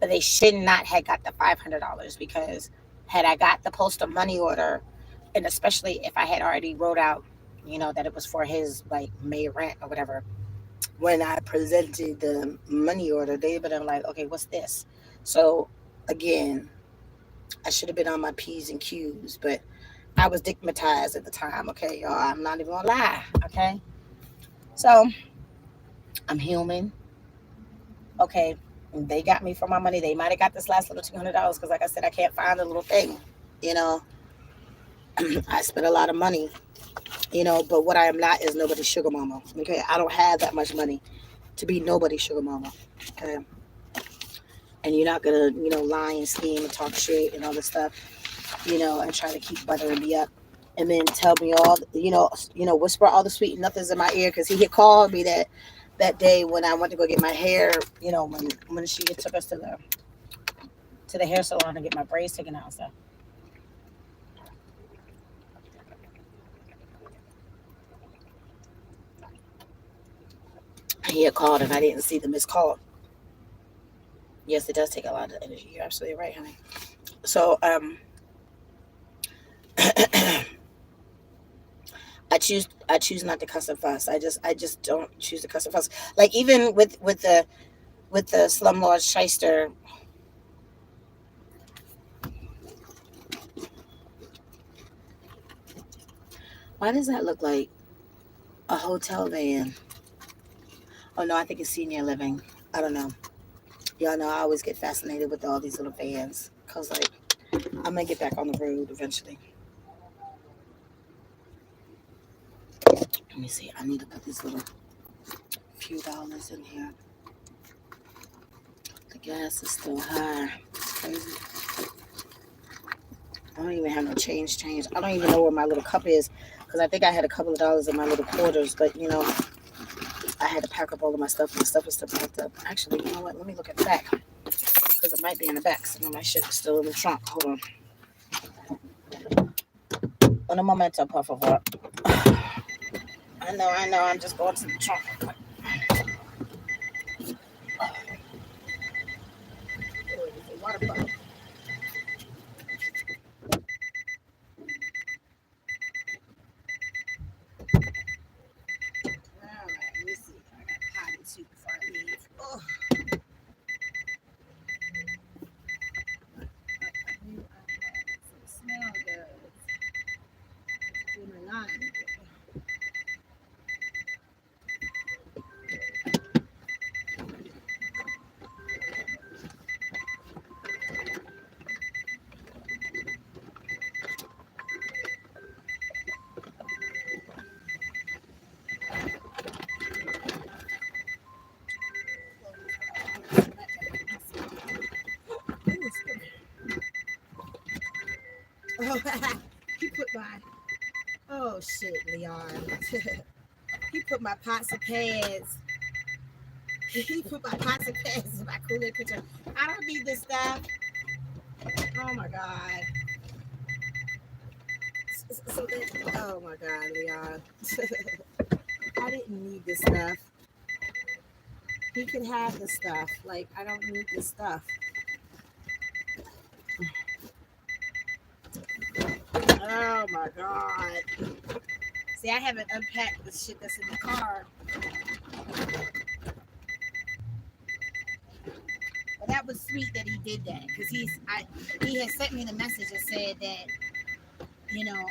but they should not have got the $500 because had I got the postal money order, and especially if I had already wrote out, that it was for his like May rent or whatever, when I presented the money order, they would have like, okay, what's this? So again, I should have been on my P's and Q's, but I was stigmatized at the time. Okay, y'all, I'm not even gonna lie. Okay, so I'm human. Okay, they got me for my money. They might have got this last little $200 because, like I said, I can't find a little thing. You know, I spent a lot of money. But what I am not is nobody's sugar mama. Okay, I don't have that much money to be nobody's sugar mama. Okay, and you're not gonna, lie and scheme and talk shit and all this stuff, and try to keep buttering me up, and then tell me all, whisper all the sweet nothings in my ear because he had called me that day when I went to go get my hair. When she took us to the hair salon to get my braids taken out and stuff. He had called and I didn't see the missed call. Yes, it does take a lot of energy. You're absolutely right, honey. So I choose not to cuss and fuss. I just don't choose to cuss and fuss. Like even with the slumlord shyster. Why does that look like a hotel van? Oh no, I think it's senior living. I don't know. Y'all know I always get fascinated with all these little vans because like I'm gonna get back on the road eventually. Let me see. I need to put this little few dollars in here. The gas is still high. It's crazy. I don't even have no change. I don't even know where my little cup is because I think I had a couple of dollars in my little quarters, but I had to pack up all of my stuff. My stuff is still packed up. Actually, you know what? Let me look at the back because it might be in the back. Some of my shit is still in the trunk. Hold on. Un momento, por favor. I know. I'm just going to the trunk. Water bottle. All right, let me see. I got potty too before I leave. Oh, I knew I had some smell good. Do my laundry. Oh, he put my oh shit, Leon. He put my pots and pans. He put my pots and pans in my cooler picture. I don't need this stuff. Oh my god. So Oh my God, Leon. I didn't need this stuff. He can have the stuff. Like, I don't need this stuff. Oh my God. See, I haven't unpacked the shit that's in the car. But that was sweet that he did that because he had sent me the message and said that, you know,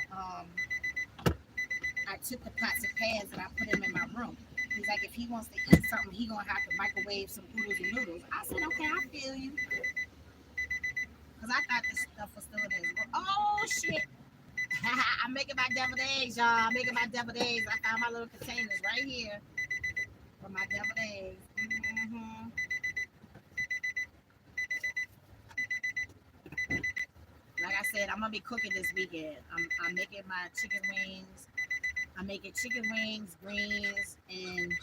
I took the pots and pans and I put them in my room. He's like, if he wants to eat something, he gonna have to microwave some oodles and noodles. I said, okay, I feel you, because I thought this stuff was still in his room. Oh shit! I'm making my deviled eggs, y'all. I'm making my deviled eggs. I found my little containers right here for my deviled eggs. Like I said, I'm gonna be cooking this weekend. I'm making my chicken wings. I'm making chicken wings, greens, and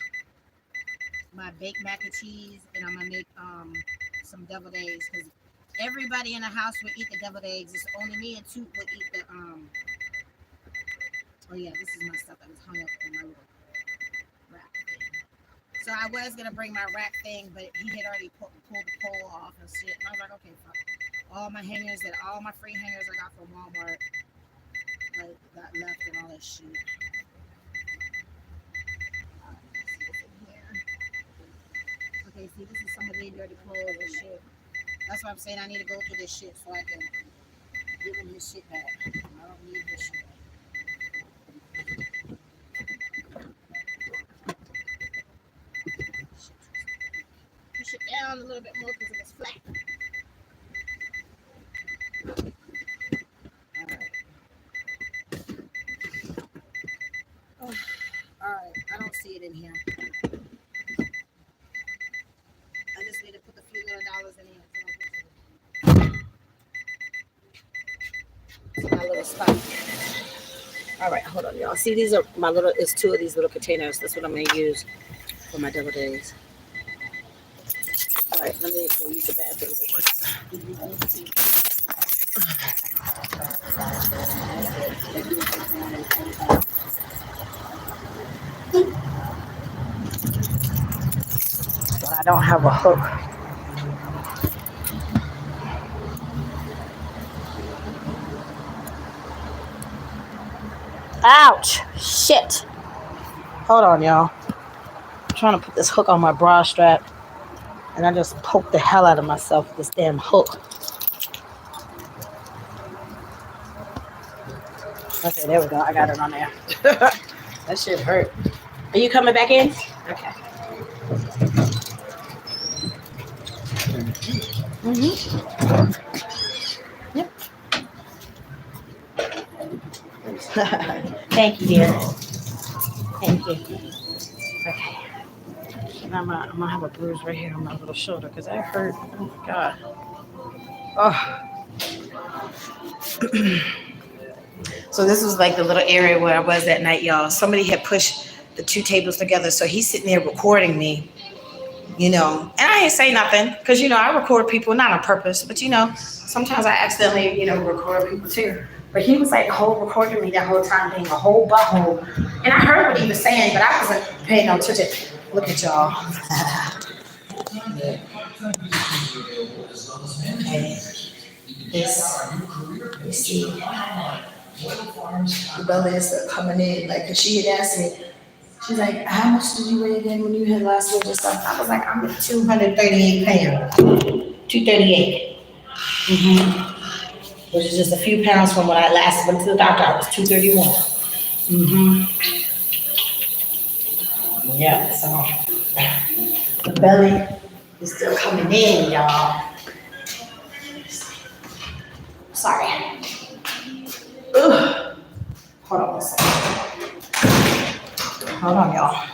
my baked mac and cheese, and I'm gonna make some deviled eggs because everybody in the house would eat the deviled eggs. It's only me and Toot would eat the Oh yeah, this is my stuff that was hung up in my little rack thing. So I was gonna bring my rack thing, but he had already pulled the pole off and shit. And I was like, okay, fuck. All my hangers and all my free hangers I got from Walmart, like got left and all that shit. Okay, see, this is some of the dirty clothes and shit. That's why I'm saying I need to go through this shit so I can give him his shit back. I don't need this shit. Push it down a little bit more because it was flat. All right. Oh, all right. I don't see it in here. I just need to put a few little dollars in here. It's my little stuff. All right, hold on, y'all. See, these are my little. It's two of these little containers. That's what I'm gonna use for my double days. All right, let me go use the bathroom. But I don't have a hook. Ouch! Shit! Hold on, y'all. I'm trying to put this hook on my bra strap, and I just poked the hell out of myself with this damn hook. Okay, there we go. I got it on there. That shit hurt. Are you coming back in? Okay. Mm-hmm. Yep. Thank you, dear. Thank you. Okay. And I'm gonna have a bruise right here on my little shoulder because that hurt. Oh my god. Oh. So this was like the little area where I was that night, y'all. Somebody had pushed the two tables together, so he's sitting there recording me, and I ain't say nothing because I record people not on purpose, but sometimes I accidentally record people too. But he was like whole recording me that whole time, being a whole butthole, and I heard what he was saying, but I wasn't paying no attention. Look at y'all. Okay. This, you see, the belly is coming in, like, cause she had asked me, she's like, how much did you weigh again when you had last week and stuff? I was like, I'm at 238 pounds, 238, which is just a few pounds from when I last went to the doctor. I was 231. Yeah, so the belly is still coming in, y'all. Sorry. Ugh. Hold on a second. Hold on, y'all.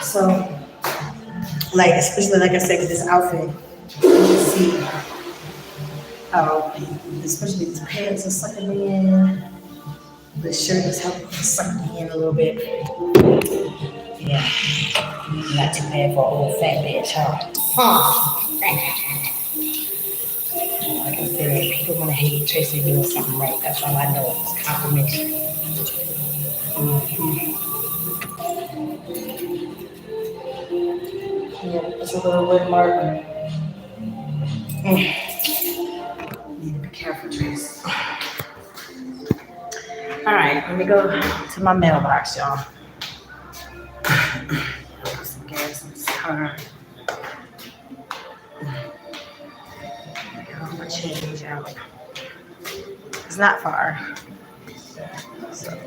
So, like, especially like I said with this outfit, you see how, especially these pants are sucking me in. The shirt is helping suck me in a little bit. Yeah, not too bad for an old fat bitch, huh? Like I said, people want to hate Tracy doing something right. That's all I know. It's complimentary. Yeah, it's a little red mark. Need to be careful, Tracy. All right, let me go to my mailbox, y'all. Put some gas in this car. Get all my change out. It's not far. So.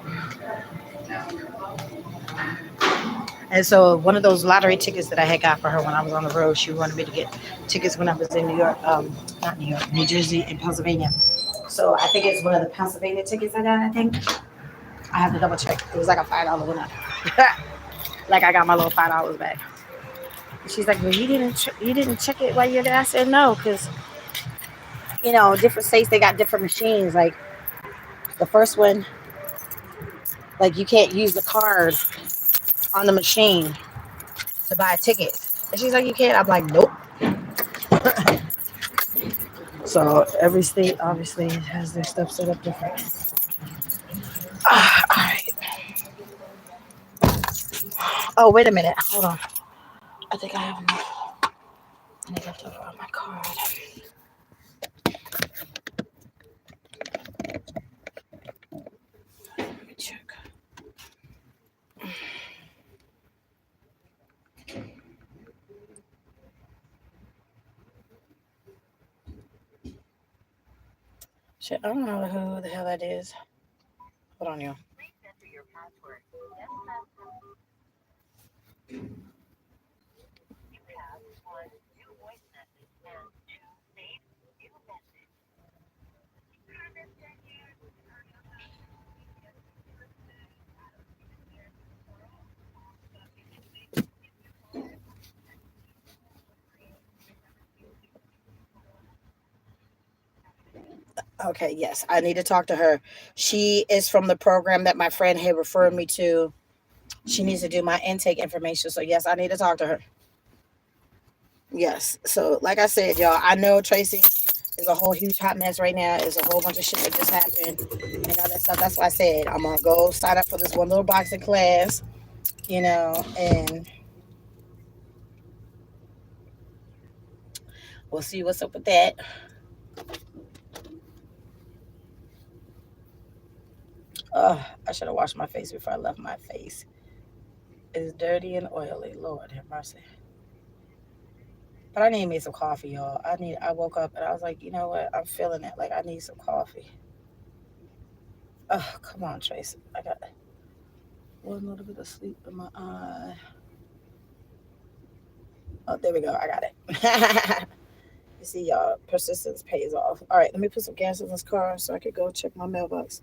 And so one of those lottery tickets that I had got for her when I was on the road, she wanted me to get tickets when I was in New York, not New York, New Jersey and Pennsylvania. So I think it's one of the Pennsylvania tickets I got, I think. I have to double check. It was like a $5 winner. Like I got my little $5 back. And she's like, well, you didn't check it while you're there. I said no, because different states they got different machines. Like the first one, like you can't use the card on the machine to buy a ticket. And she's like, you can't. I'm like, nope. So every state obviously has their stuff set up different. All right. Oh, wait a minute. Hold on. I think I have enough. I need left over on my card. Let me check. Shit, I don't know who the hell that is. Hold on, y'all. Okay, yes, I need to talk to her. She is from the program that my friend had referred me to. She needs to do my intake information. So, yes, I need to talk to her. Yes. So, like I said, y'all, I know Tracy is a whole huge hot mess right now. There's a whole bunch of shit that just happened and all that stuff. That's why I said I'm going to go sign up for this one little boxing class, and we'll see what's up with that. I should have washed my face before I left my face. It's dirty and oily. Lord have mercy. But I need me some coffee, y'all. I woke up and I was like, you know what? I'm feeling it. Like I need some coffee. Oh, come on, Tracy. I got one little bit of sleep in my eye. Oh, there we go. I got it. You see, y'all, persistence pays off. All right, let me put some gas in this car so I could go check my mailbox.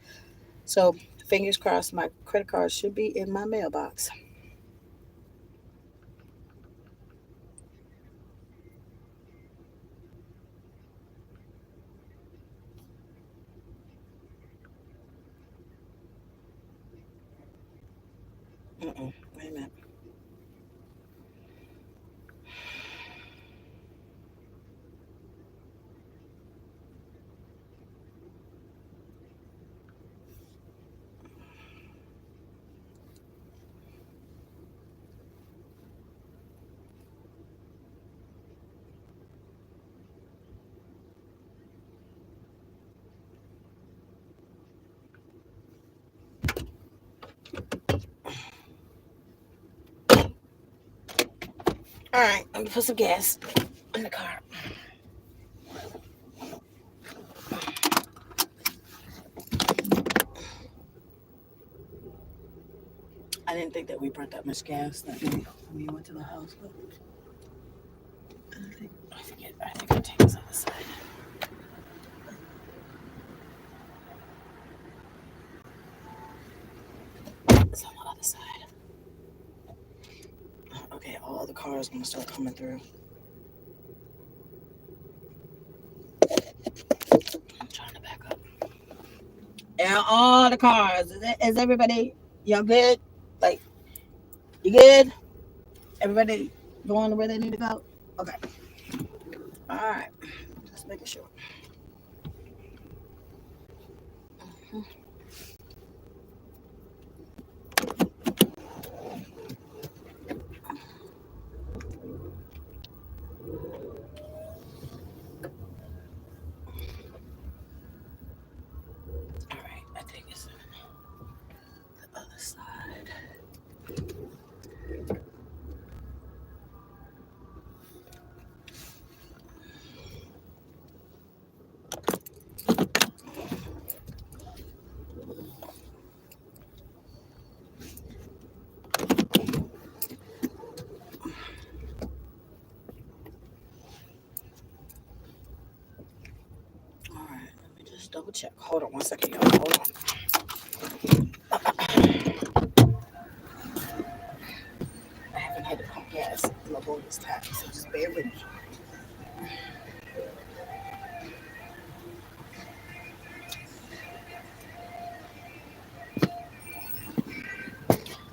So, fingers crossed, my credit card should be in my mailbox. Wait a minute. All right, let me put some gas in the car. I didn't think that we burnt that much gas that day when we went to the house. But I forget. I think I take this on the side. It's on the other side. other cars gonna start coming through. I'm trying to back up. And all the cars. Is everybody y'all good? Like you good? Everybody going where they need to go? Okay. All right. Just making sure. All right. I think it's the other side. All right. Let me just double check. Hold on 1 second, y'all. Hold on. I haven't had to pump gas in the longest time, so just bear with me.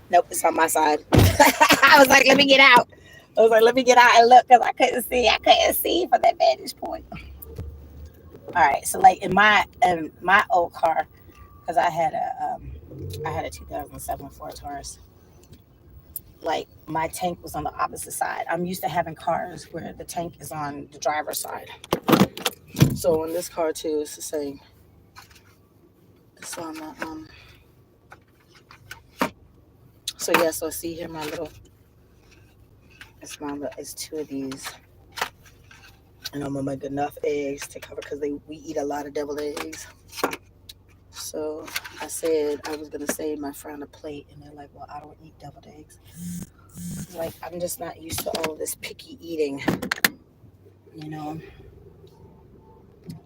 Nope, it's on my side. I was like, let me get out. I was like, let me get out and look because I couldn't see. I couldn't see from that vantage point. All right, so like in my old car, because I had a 2007 Ford Taurus. Like my tank was on the opposite side. I'm used to having cars where the tank is on the driver's side. So in this car too, it's the same. It's on the So yeah, so see here my little. It's two of these, and I'm gonna make enough eggs to cover because we eat a lot of deviled eggs. So I said I was gonna save my friend a plate, and they're like, "Well, I don't eat deviled eggs." Like I'm just not used to all this picky eating. You know,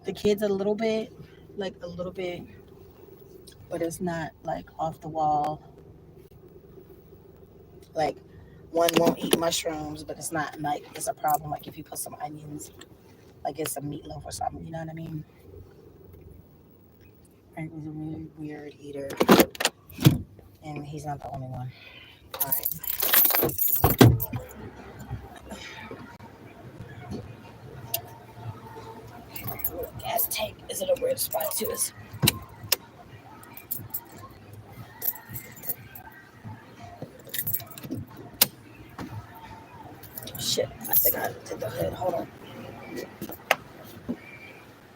the kids a little bit, like a little bit, but it's not like off the wall. Like one won't eat mushrooms, but it's not like it's a problem. Like if you put some onions, like it's a meatloaf or something. You know what I mean? Frank was a really weird eater, and he's not the only one. All right. Gas tank is in a weird spot too. It's, shit, I think I did the hood. Hold on.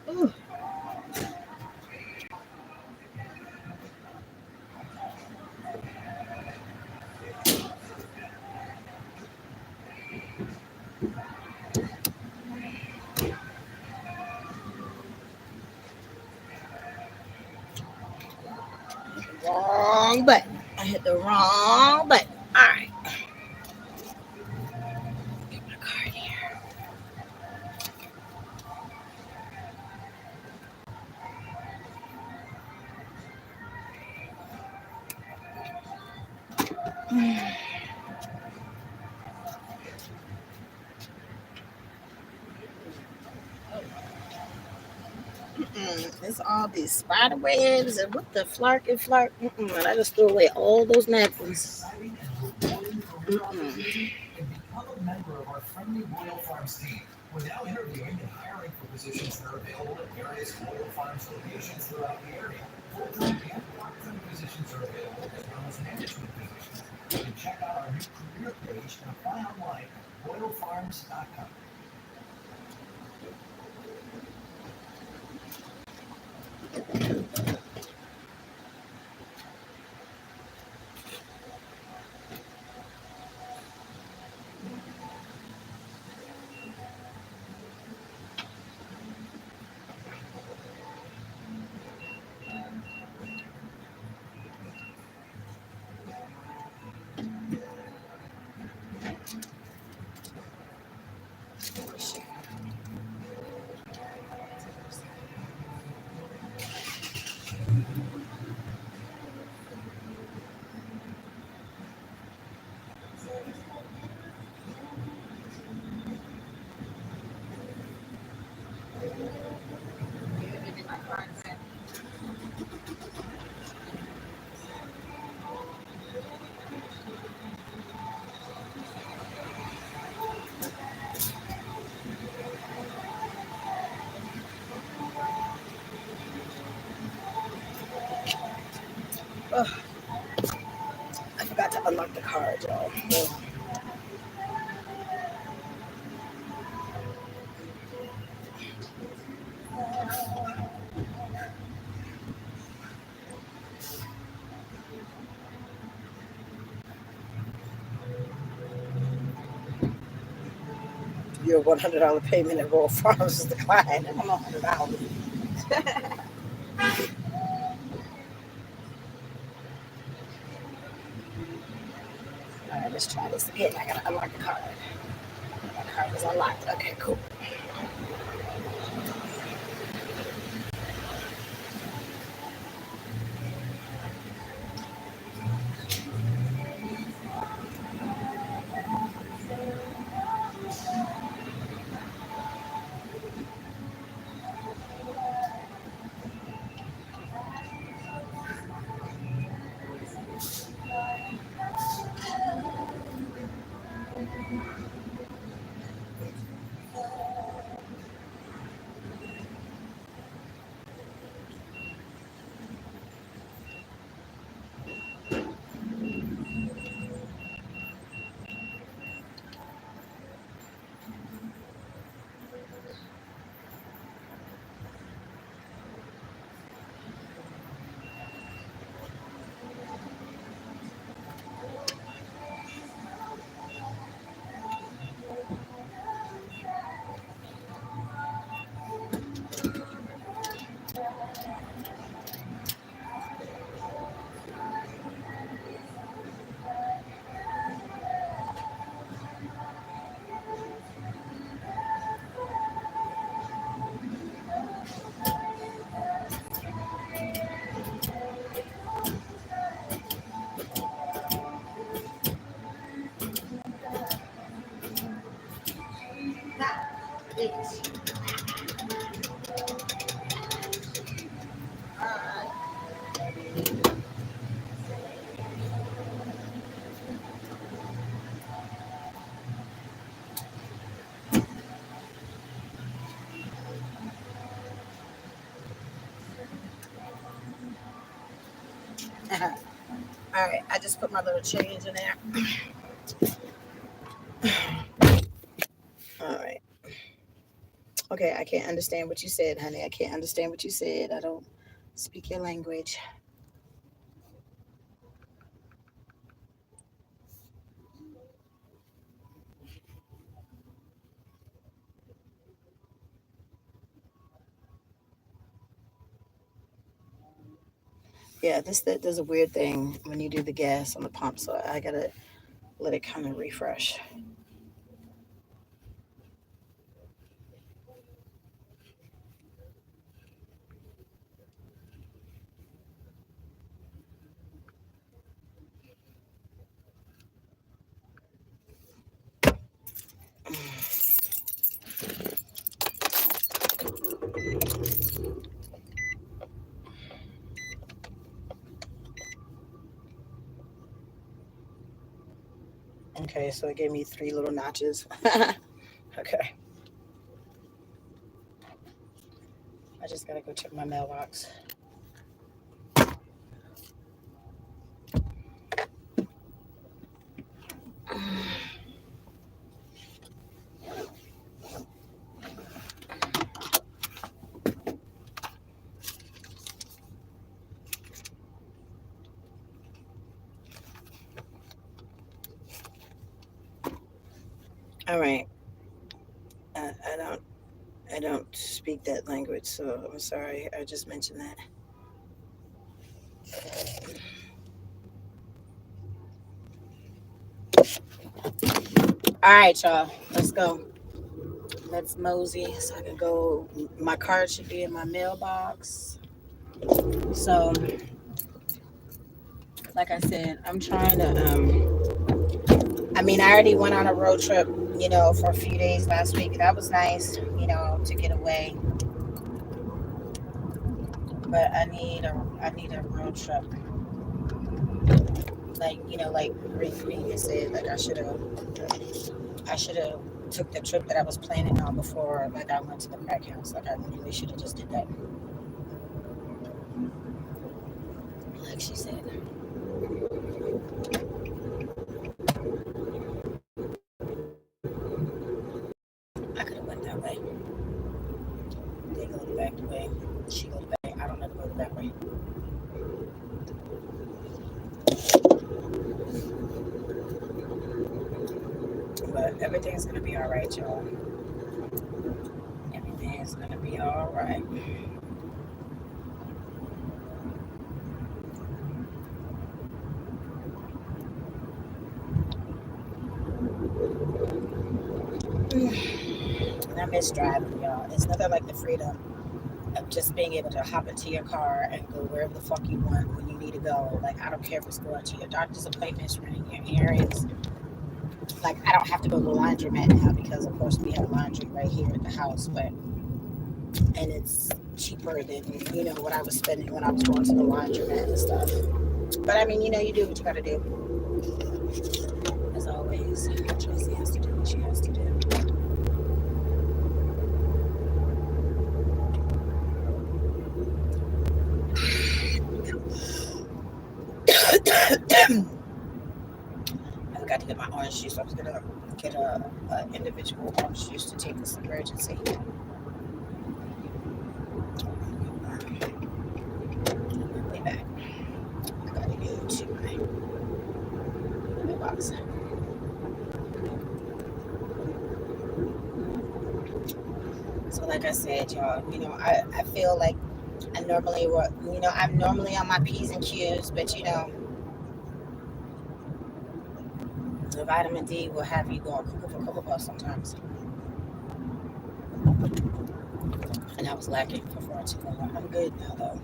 Ooh. Wrong button. I hit the wrong button. All right. Get my card here. It's all these spider webs and what the flark and flark. And I just threw away all those napkins. Exciting and rewarding career opportunity and become a member of our friendly Royal Farms team. We're now interviewing and hiring for positions that are available at various Royal Farms locations throughout the area. Full-time and part-time positions are available as well as management positions. You can check out our new career page and apply online at royalfarms.com. Unlock the card, y'all. Your $100 payment at Royal Farms is declined. I'm $100. All right, let's try this again. I gotta unlock the card. The card is unlocked. Okay, cool. All right, I just put my little change in there. All right. Okay, I can't understand what you said, honey. I can't understand what you said. I don't speak your language. Yeah, this that does a weird thing when you do the gas on the pump, so I gotta let it kind of refresh. Okay, so it gave me three little notches. Okay, I just gotta go check my mailbox. All right, I don't speak that language, so I'm sorry. I just mentioned that. All right, y'all, let's go. Let's mosey so I can go. My card should be in my mailbox. So, like I said, I'm trying to. I mean, I already went on a road trip, for a few days last week. That was nice, to get away. But I need a road trip, like Green said. Like I should have took the trip that I was planning on before, like I went to the crack house. Like I really should have just did that, like she said. She go to the bank. I don't never go to that way. But everything's gonna be all right, y'all. Everything's gonna be all right. And I miss driving, y'all. It's nothing like the freedom of just being able to hop into your car and go wherever the fuck you want when you need to go. Like, I don't care if it's going to your doctor's appointments, running your errands. Like, I don't have to go to the laundromat now because, of course, we have laundry right here at the house. But and it's cheaper than what I was spending when I was going to the laundromat and stuff. But I mean, you do what you gotta do. As always, Tracy has to do what she has to do. I forgot to get my orange juice. I was gonna get a individual orange juice to take this emergency. Way back. I gotta go to my box. So like I said, y'all, I feel like I'm normally on my P's and Q's, but the vitamin D will have you going cuckoo for Cocoa Puffs sometimes. And I was lacking for far too long. I'm good now though.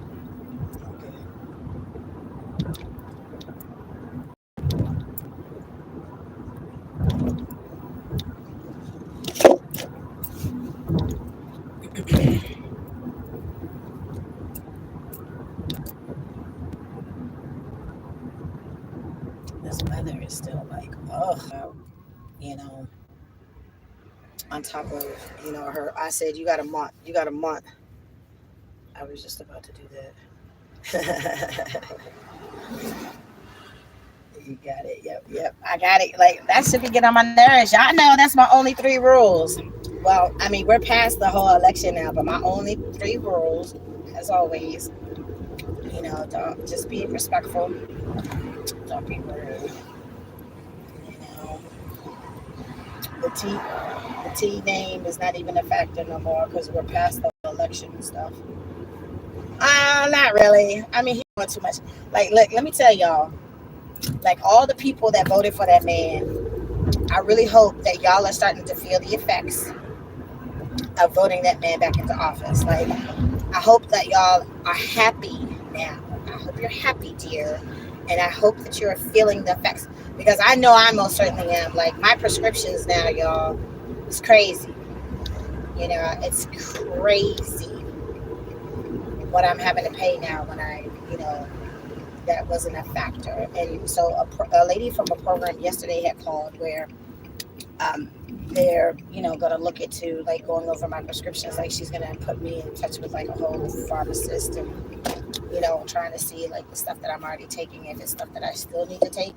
I'm good. This weather is still like, oh, you know, on top of, her. I said, you got a month. You got a month. I was just about to do that. You got it. Yep, yep. I got it. Like, that should be getting on my nerves. Y'all know that's my only three rules. Well, I mean, we're past the whole election now, but my only three rules, as always, don't just be respectful. Don't be rude. You know, the T name is not even a factor no more because we're past the election and stuff. Not really. I mean, he doing too much. Like, look, let me tell y'all. Like, all the people that voted for that man, I really hope that y'all are starting to feel the effects of voting that man back into office. Like, I hope that y'all are happy now. I hope you're happy, dear. And I hope that you're feeling the effects. Because I know I most certainly am. Like, my prescriptions now, y'all, it's crazy. It's crazy what I'm having to pay now when that wasn't a factor. And so a lady from a program yesterday had called where they're going to look into like going over my prescriptions. Like, she's going to put me in touch with like a whole pharmacist and trying to see like the stuff that I'm already taking, if it's stuff that I still need to take,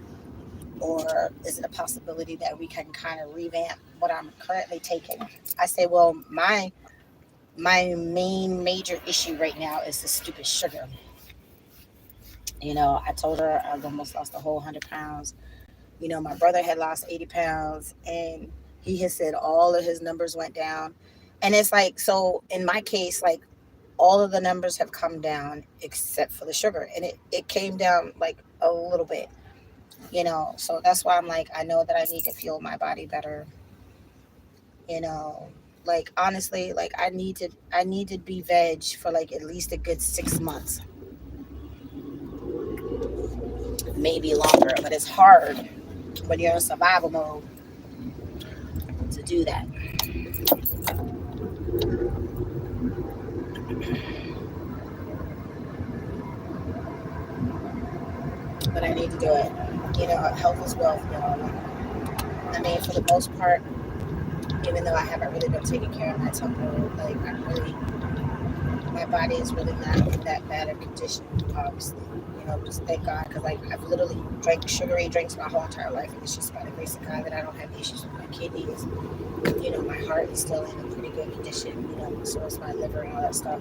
or is it a possibility that we can kind of revamp what I'm currently taking. I say, well, my main major issue right now is the stupid sugar. I told her I've almost lost a whole 100 pounds. My brother had lost 80 pounds, and he has said all of his numbers went down. And it's like, so in my case, like, all of the numbers have come down except for the sugar. And it came down like a little bit, So that's why I'm like, I know that I need to fuel my body better, you know. Like, honestly, like, I need to be veg for like at least a good 6 months, maybe longer. But it's hard when you're in survival mode to do that. But I need to do it. Health is wealth, y'all. I mean, for the most part, even though I haven't really been taking care of my temple, like, my body is really not in that bad of condition, obviously. Just thank God, because like, I've literally drank sugary drinks my whole entire life, and it's just by the grace of God that I don't have issues with my kidneys. My heart is still in a pretty good condition, so is my liver and all that stuff.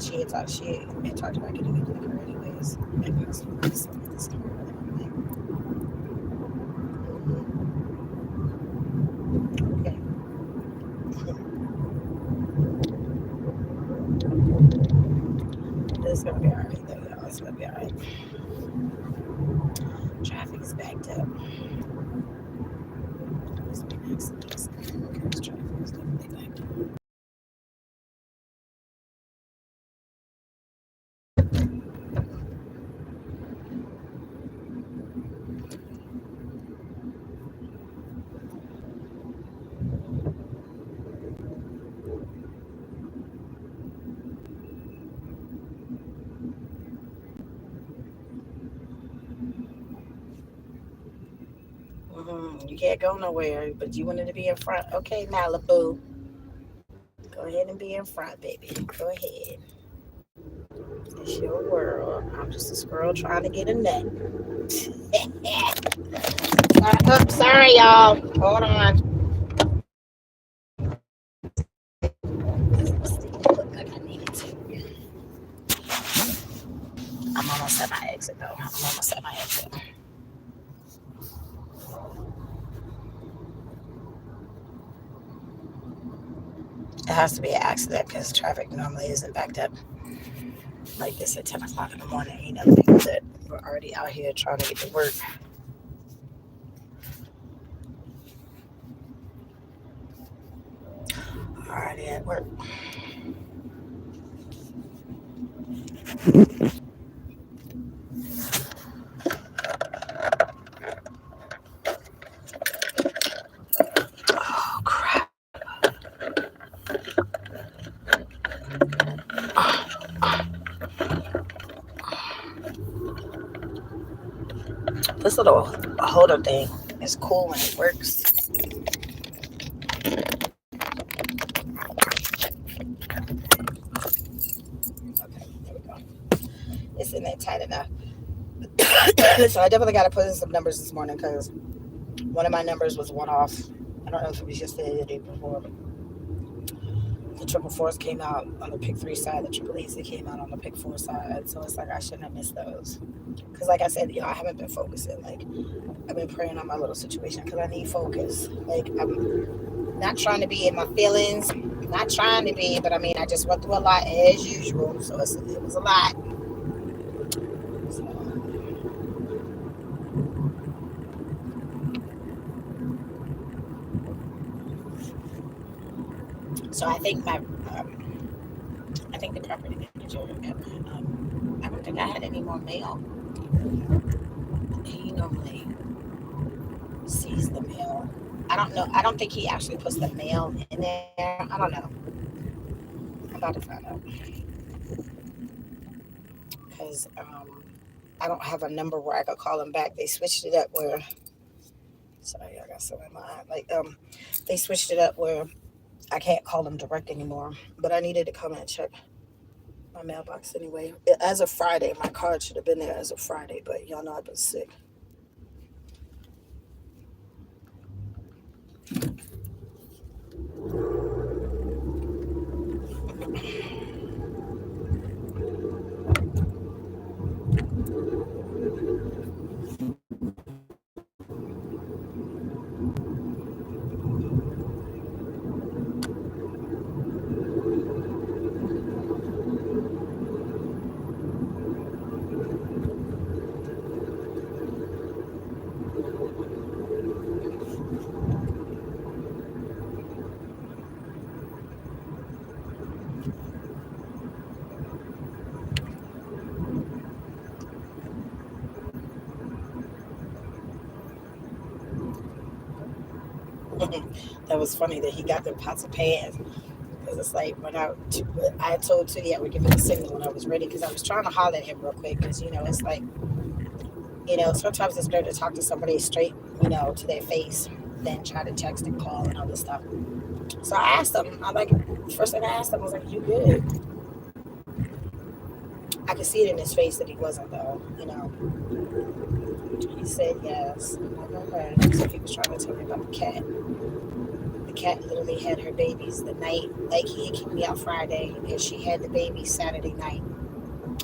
She had talked about getting into the car anyways. Maybe I was going to submit this car. Okay. It's gonna be alright though, y'all. It's gonna be alright. Traffic is backed up. It's been accidents. Because traffic is definitely backed up. You can't go nowhere, but you wanted to be in front. Okay, Malibu. Go ahead and be in front, baby. Go ahead. It's your world. I'm just a squirrel trying to get a nut. Oops, sorry, y'all. Hold on. Look like I needed to. I'm almost at my exit, though. I'm almost at my exit. It has to be an accident because traffic normally isn't backed up like this at 10 o'clock in the morning. You know, things that we're already out here trying to get to work. Already at work. Oh, crap. This little holder thing is cool when it works. Okay, there we go. It's in there tight enough. So I definitely got to put in some numbers this morning because one of my numbers was one off. I don't know if it was yesterday or the day before. The triple fours came out on the pick three side. The triple eights, they came out on the pick four side. So it's like I shouldn't have missed those. Because like I said, I haven't been focusing. Like I've been praying on my little situation because I need focus. Like I'm not trying to be in my feelings. Not trying to be, but I mean I just went through a lot as usual. So it was a lot. So, so I think the property manager. I don't think I had any more mail. He normally sees the mail. I don't know. I don't think he actually puts the mail in there. I don't know. I'm about to find out because I don't have a number where I could call him back. They switched it up where. Sorry, I got some in my eye. They switched it up where I can't call them direct anymore. But I needed to come and check my mailbox anyway. As of Friday, my card should have been there as of Friday, but y'all know I've been sick. That was funny that he got them pots of pans because it's like I told Tootie I would give him a signal when I was ready because I was trying to holler at him real quick because it's like sometimes it's better to talk to somebody straight to their face than try to text and call and all this stuff. So I asked him. First thing I asked him was like, "You good?" I could see it in his face that he wasn't though. He said yes. I'm like, okay. So he was trying to tell me about the cat. The cat literally had her babies the night, like he had kicked me out Friday, and she had the baby Saturday night.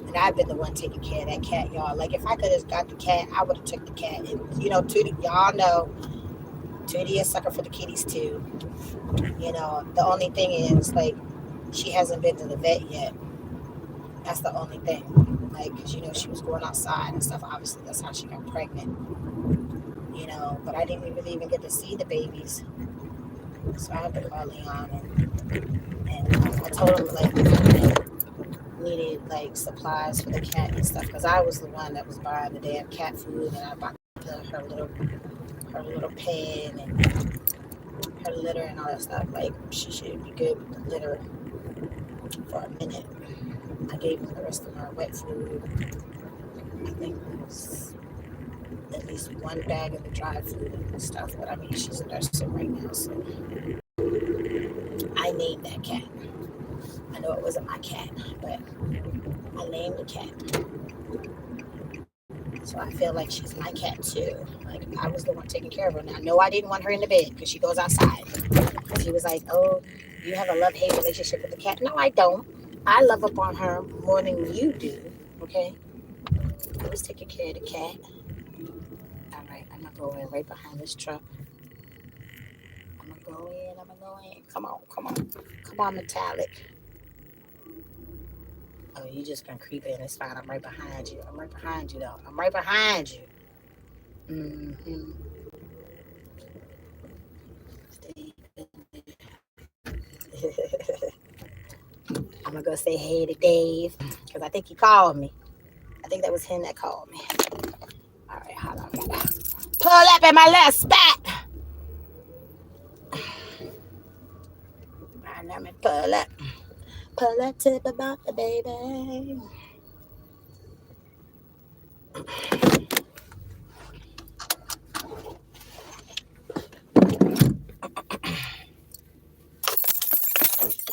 And I've been the one taking care of that cat, y'all. Like if I could have got the cat, I would have took the cat. And Tootie, y'all know, Tootie is sucker for the kitties too. The only thing is like she hasn't been to the vet yet. That's the only thing. Like, because she was going outside and stuff. Obviously, that's how she got pregnant. But I didn't really even get to see the babies. So I had to call Leon and I told him like if I needed like supplies for the cat and stuff because I was the one that was buying the damn cat food and I bought her little pen and her litter and all that stuff. Like she should be good with the litter for a minute. I gave her the rest of her wet food. I think it was at least one bag of the dry food and stuff. But I mean, she's a nursing right now, so I named that cat. I know it wasn't my cat, but I named the cat. So I feel like she's my cat too. Like I was the one taking care of her. Now, no, I didn't want her in the bed because she goes outside. He was like, "Oh, you have a love-hate relationship with the cat." No, I don't. I love up on her more than you do. Okay, I was taking care of the cat. All right, I'm gonna go in right behind this truck. I'm gonna go in. Come on, come on, Metallic. Oh, you just gonna creep in. It's fine. I'm right behind you. I'm right behind you, though. I'm right behind you. Mm-hmm. I'm gonna go say hey to Dave because I think he called me. I think that was him that called me. All right, hold on. Pull up at my last spot. All right, let me pull up. Pull up to the bumper, baby. All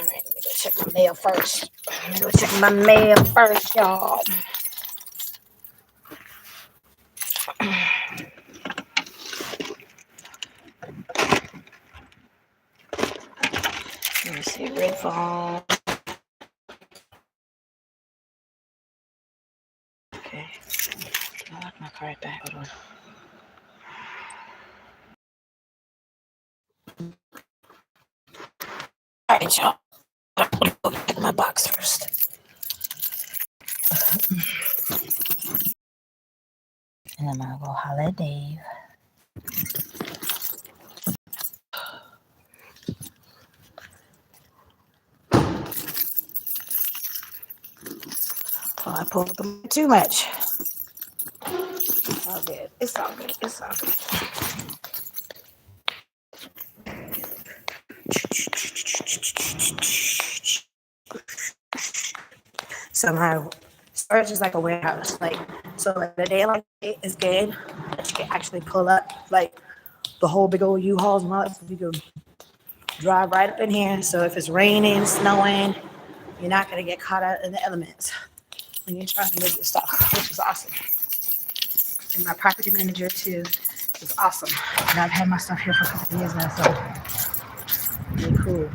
right, let me go check my mail first. Y'all. Let me see, red phone. Okay. I lock my card back. Hold on. All right, y'all. Go get my box first. And I'm gonna go holler at Dave. Oh, I pulled them too much. It's all good. It's all good. It's all good. Somehow, storage is like a warehouse. Like, so like the daylight is good. But you can actually pull up like the whole big old U-Hauls and all that stuff. You can drive right up in here. So if it's raining, snowing, you're not gonna get caught out in the elements when you're trying to move your stuff, which is awesome. And my property manager too is awesome. And I've had my stuff here for a couple of years now, so really cool.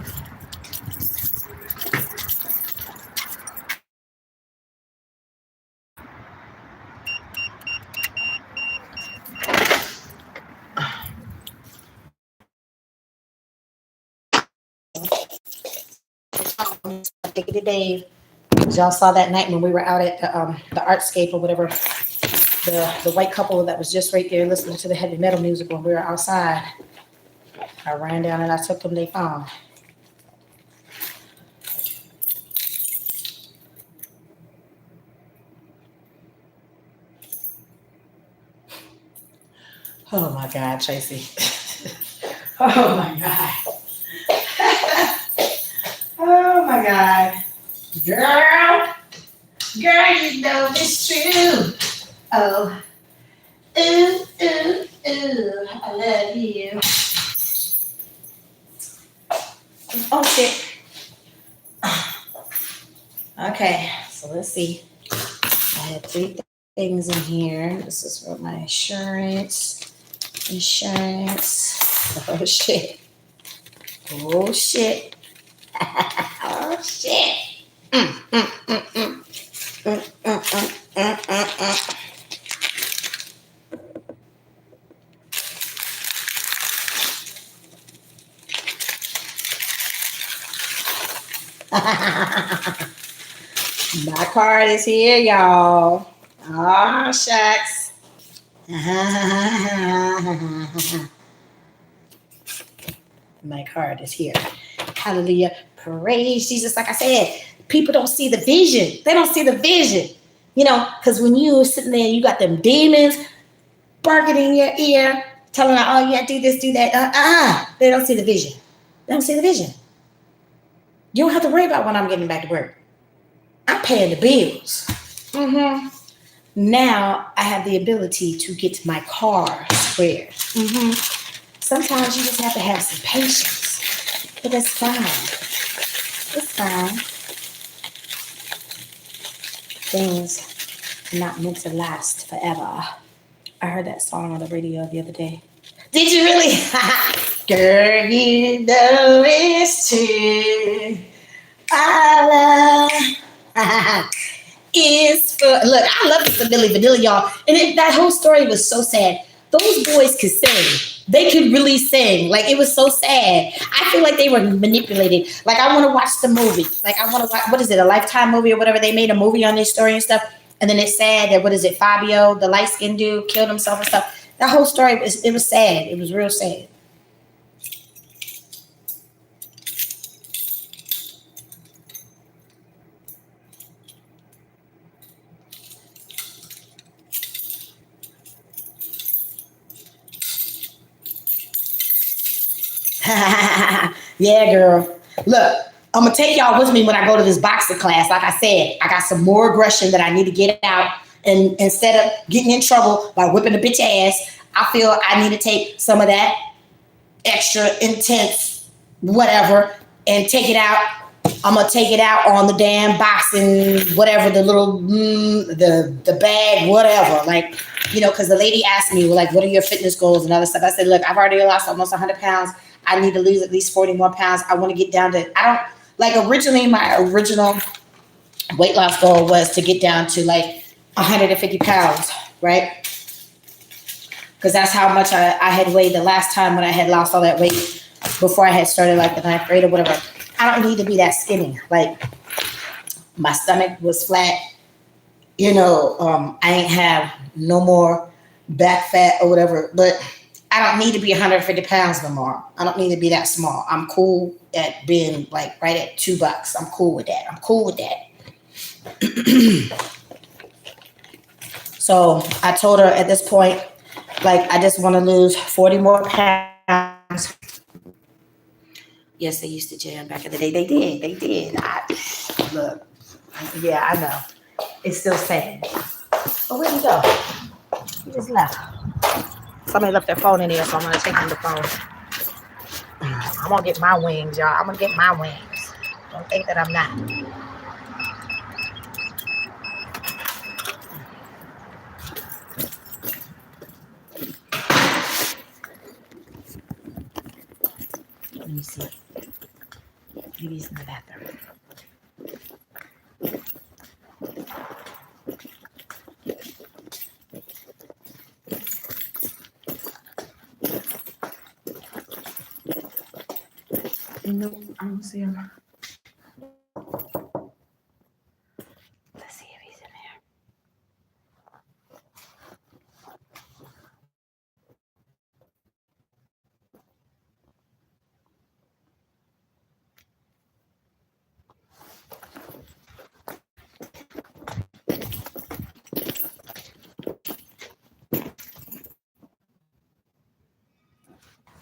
Thank you to Dave. Y'all saw that night when we were out at the Artscape or whatever. The white couple that was just right there listening to the heavy metal music when we were outside. I ran down and I took them their phone. Oh my God, Traci. Oh my God. Oh my God. Girl, you know it's true. Oh, ooh, I love you. Oh shit. Okay, so let's see. I had 3 things in here. This is for my insurance. Oh shit. Oh shit. Oh shit. Mm, mm, mm, mm. Mm, mm, mm, mm, mm. My card is here, y'all. Oh shucks. My card is here. Hallelujah. Praise Jesus. Like I said, people don't see the vision. They don't see the vision. You know, because when you sitting there, you got them demons barking in your ear, telling her, oh, yeah, do this, do that. They don't see the vision. They don't see the vision. You don't have to worry about when I'm getting back to work. I'm paying the bills. Mm-hmm. Now I have the ability to get my car squared. Mm-hmm. Sometimes you just have to have some patience, but that's fine. It's fine. Things are not meant to last forever. I heard that song on the radio the other day. Did you really? Girl, you know it's true. I love is for look. I love the Milli Vanilli, y'all, and that whole story was so sad. Those boys could sing. They could really sing. Like it was so sad. I feel like they were manipulated. Like I want to watch the movie. Like I want to watch what is it, a Lifetime movie or whatever? They made a movie on this story and stuff. And then it's sad that what is it, Fabio, the light skinned dude, killed himself and stuff. That whole story was sad. It was real sad. Yeah, girl. Look, I'm gonna take y'all with me when I go to this boxing class. Like I said, I got some more aggression that I need to get out. And instead of getting in trouble by whipping the bitch ass, I feel I need to take some of that extra intense whatever and take it out. I'm gonna take it out on the damn boxing, whatever the little the bag, whatever. Like, you know, because the lady asked me, well, like, what are your fitness goals and other stuff? I said, look, I've already lost almost 100 pounds. I need to lose at least 40 more pounds. I want to get down to. I don't like originally my original weight loss goal was to get down to like 150 pounds, right? Because that's how much I had weighed the last time when I had lost all that weight before I had started like the ninth grade or whatever. I don't need to be that skinny. Like my stomach was flat. You know, I ain't have no more back fat or whatever. But I don't need to be 150 pounds no more. I don't need to be that small. I'm cool at being like right at $2. I'm cool with that. I'm cool with that. So I told her at this point, like, I just want to lose 40 more pounds. Yes, they used to jam back in the day. They did. They did. Look, yeah, I know. It's still sad. Oh, where'd he go? He just left. Somebody left their phone in here, so I'm going to take him the phone. I'm going to get my wings, y'all. I'm going to get my wings. Don't think that I'm not. Let me see. Maybe he's in the bathroom. No, I don't see him. Let's see if he's in there.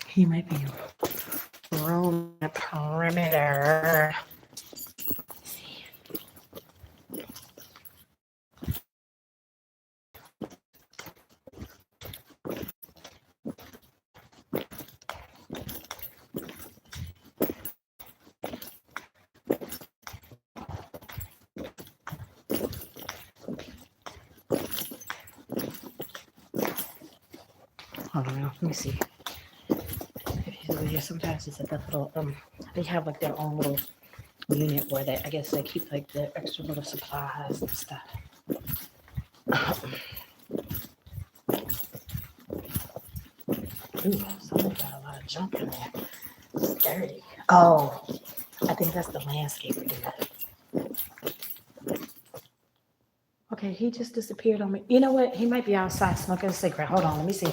He might be roam the perimeter. Hold on, let me see if he's over here. yeah, sometimes it's like a little they have like their own little unit where they I guess they keep like their extra little supplies and stuff. Ooh, somebody got a lot of junk in there. It's dirty. Oh, I think that's the landscaper dude. Okay, he just disappeared on me. You know what? He might be outside smoking a cigarette. Hold on, let me see.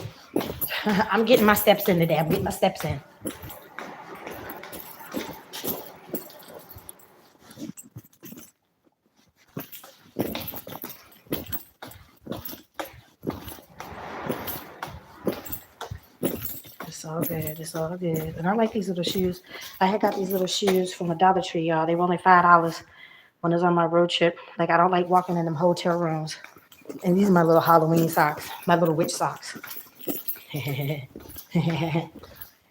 I'm getting my steps in today. I'm getting my steps in. It's all good. It's all good. And I like these little shoes. I had got these little shoes from the Dollar Tree, y'all. They were only $5 when I was on my road trip. Like I don't like walking in them hotel rooms. And these are my little Halloween socks, my little witch socks.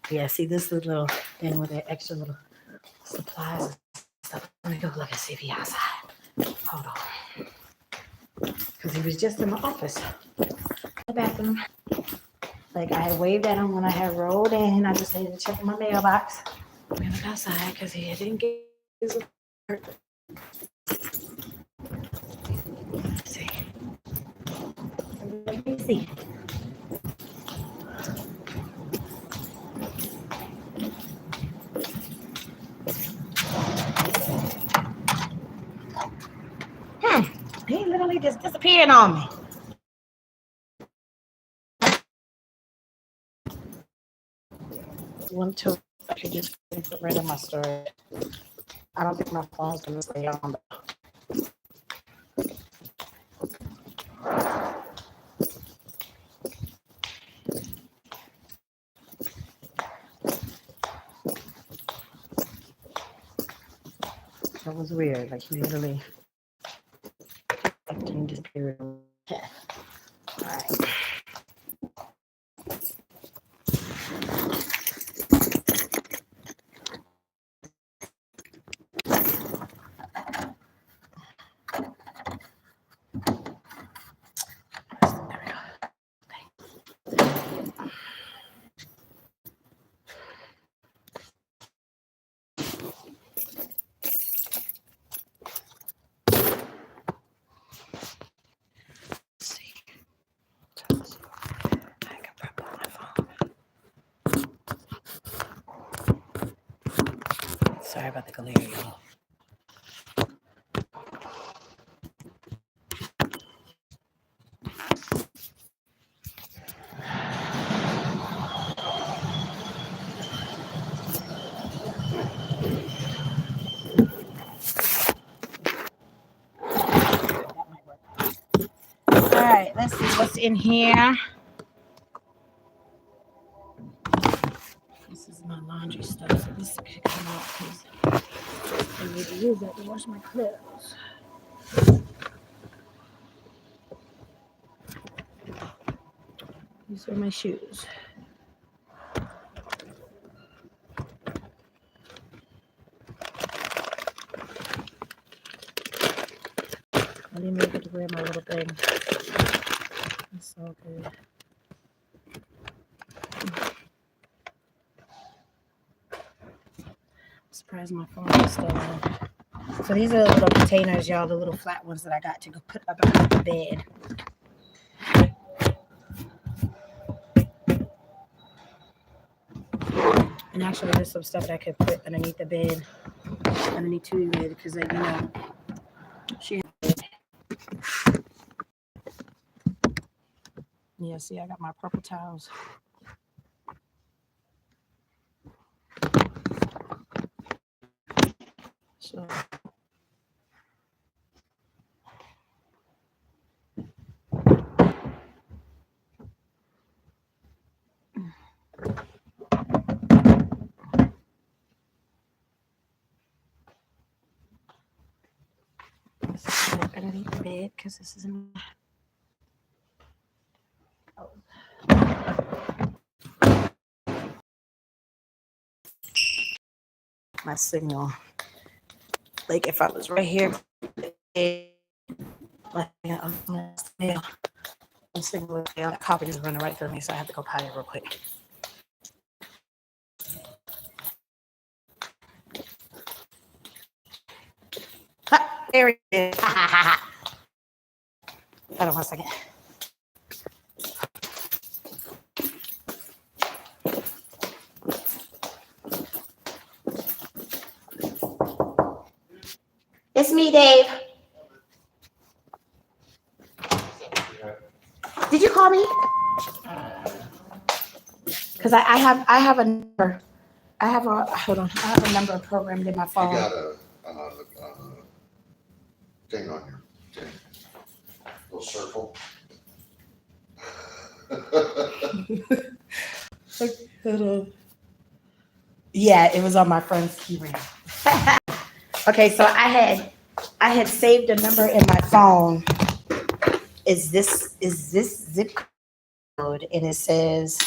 Yeah, see this little thing with the extra little supplies and stuff. Let me go look and see if he outside. Hold on. Because he was just in my office. The bathroom. Like I had waved at him when I had rolled in. I just needed to check my mailbox. I'm gonna go outside because he didn't get his alert. Let's see. Let me see. He literally just disappeared on me. One, two, I could just put right in my storage. I don't think my phone's gonna stay on. That was weird. Like he literally didn't disappear. All right. Sorry about the glare, y'all. All right, let's see what's in here. This is my laundry stuff. So this could come out because I need to use that to wash my clothes. These are my shoes. I didn't even get to wear my little thing. It's so good. I'm surprised my phone is still on. So these are the little containers, y'all, the little flat ones that I got to go put up on the bed. And actually, there's some stuff that I could put underneath the bed, underneath Tui's bed, because, you know, she. Yeah, see, I got my purple towels. So. Underneath the bed, because this is in my signal. Like if I was right here, like my signal, the copy is running right through me, so I have to go potty real quick. There it is. Hold on one second. It's me, Dave. Did you call me? Because I have a number. I have a hold on. I have a number programmed in my You phone. got a thing on your thing, little circle. Hold on. Yeah, it was on my friend's key ring. Okay, so I had saved a number in my phone. Is this zip code? And it says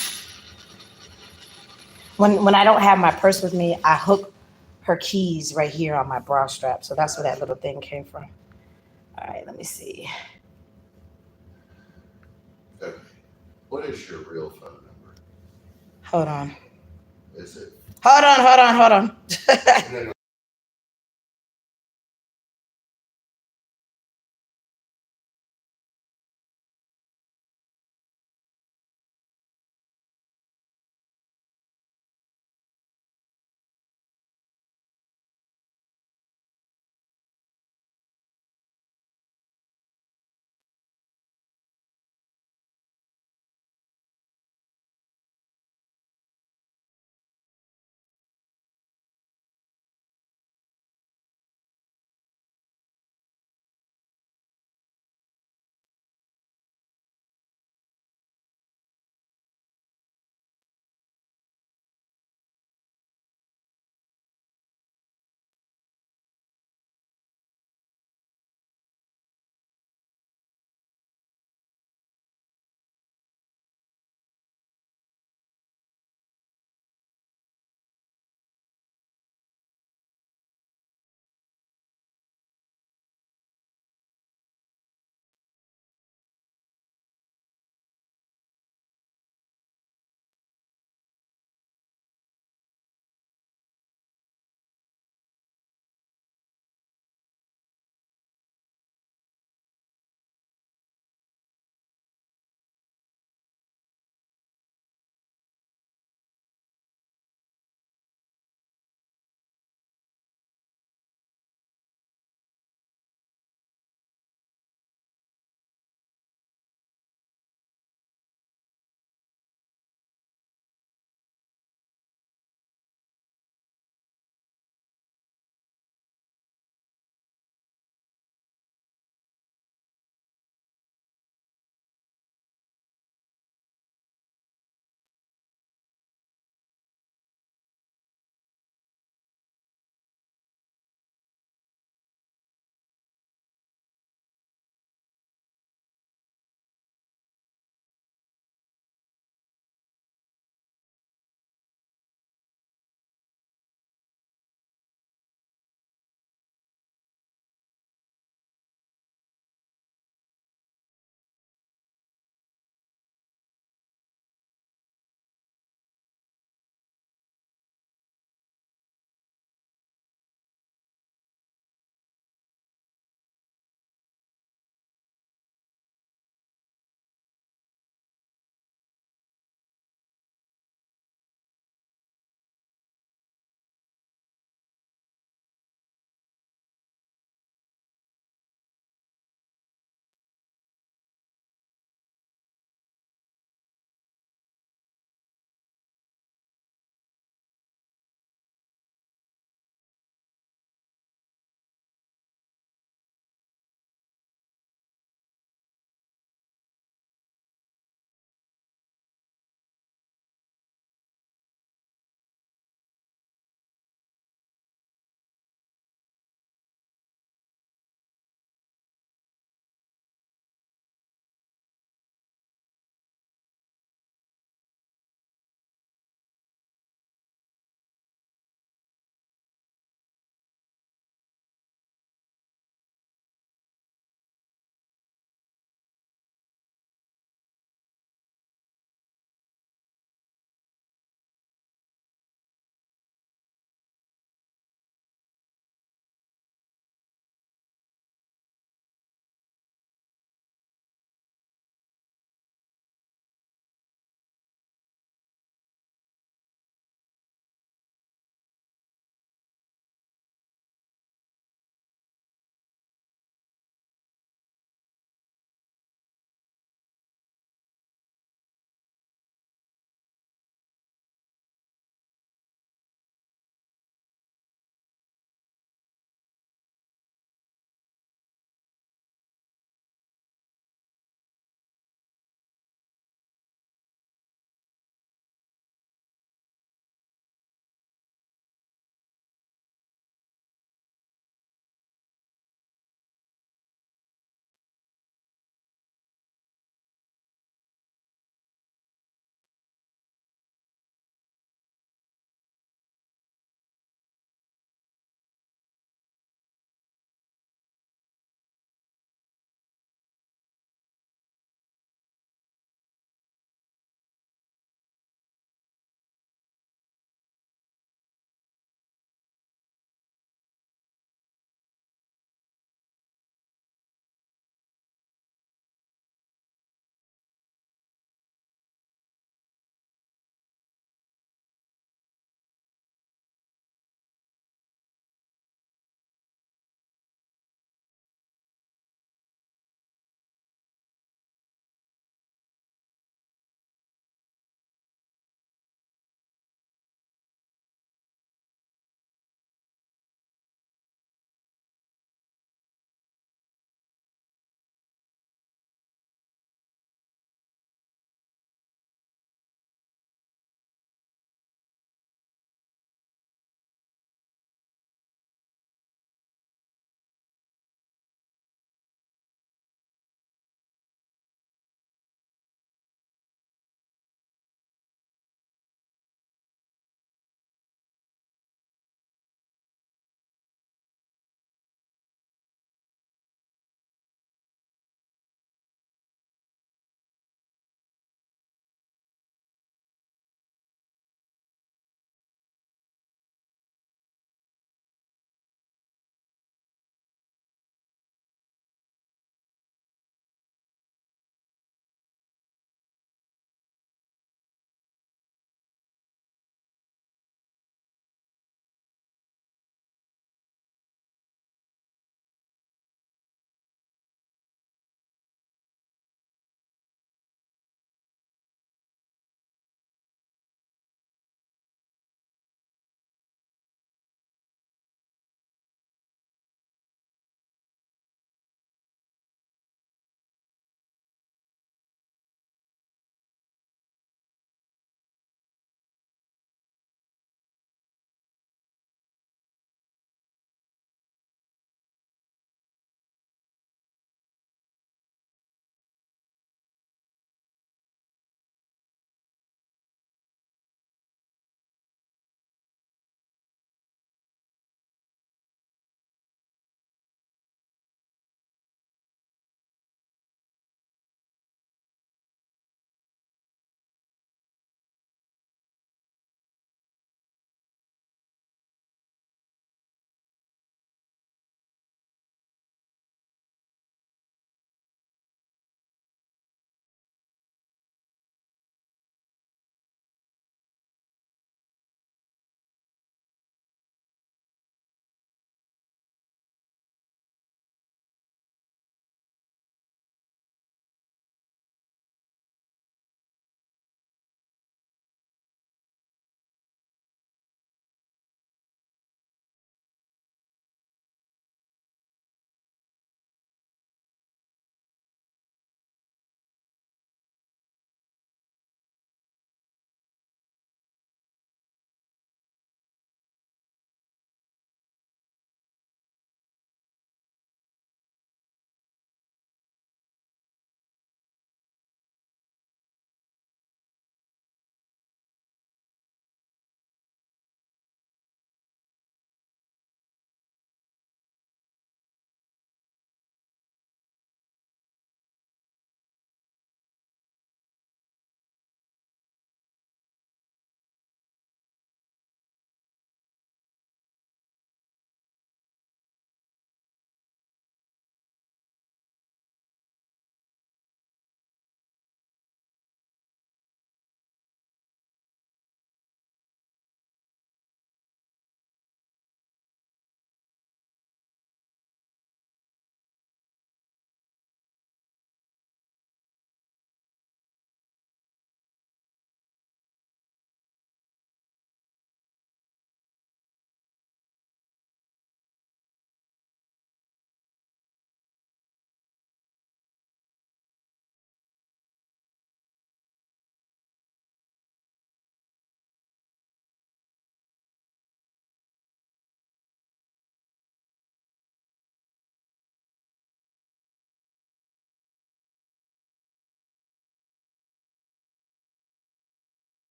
when I don't have my purse with me, I hook her keys right here on my bra strap. So that's where that little thing came from. All right, let me see. Okay. What is your real phone number? Hold on. Is it? Hold on. And then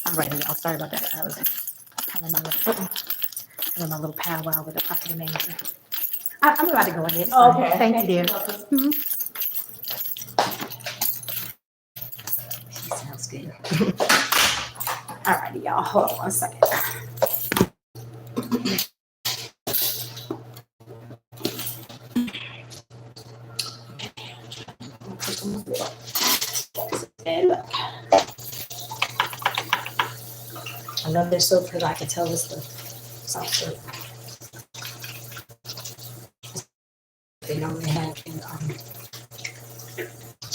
All right, y'all. Sorry about that. I was having my little powwow with the property manager. I'm about to go ahead. Okay. Thank you. She sounds good. All righty, y'all. Hold on one second. I love this soap because I can tell it's the soft soap. They normally have in,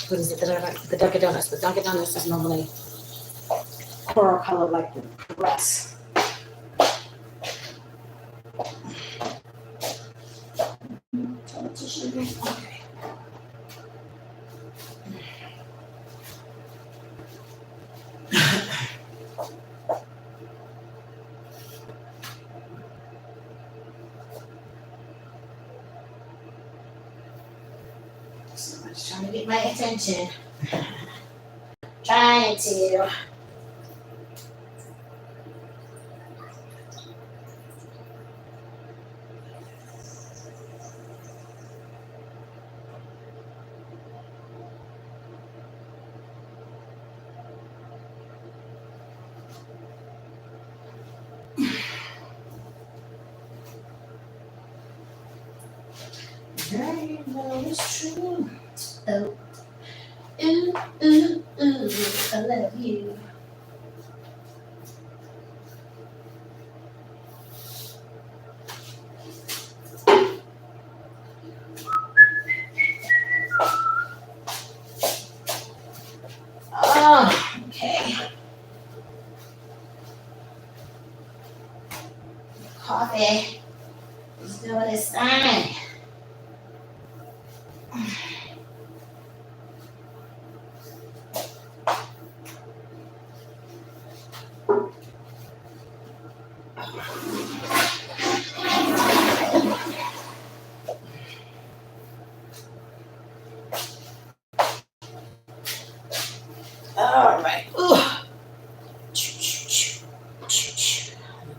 what is it that I like? The Dunkin' Donuts. The Dunkin' Donuts is normally coral color like the rest. Okay. Someone's trying to get my attention. Trying to. I know it's true. Oh, ooh, ooh, ooh, I love you. Oh, okay. Coffee is doing its thing. All right. Ooh.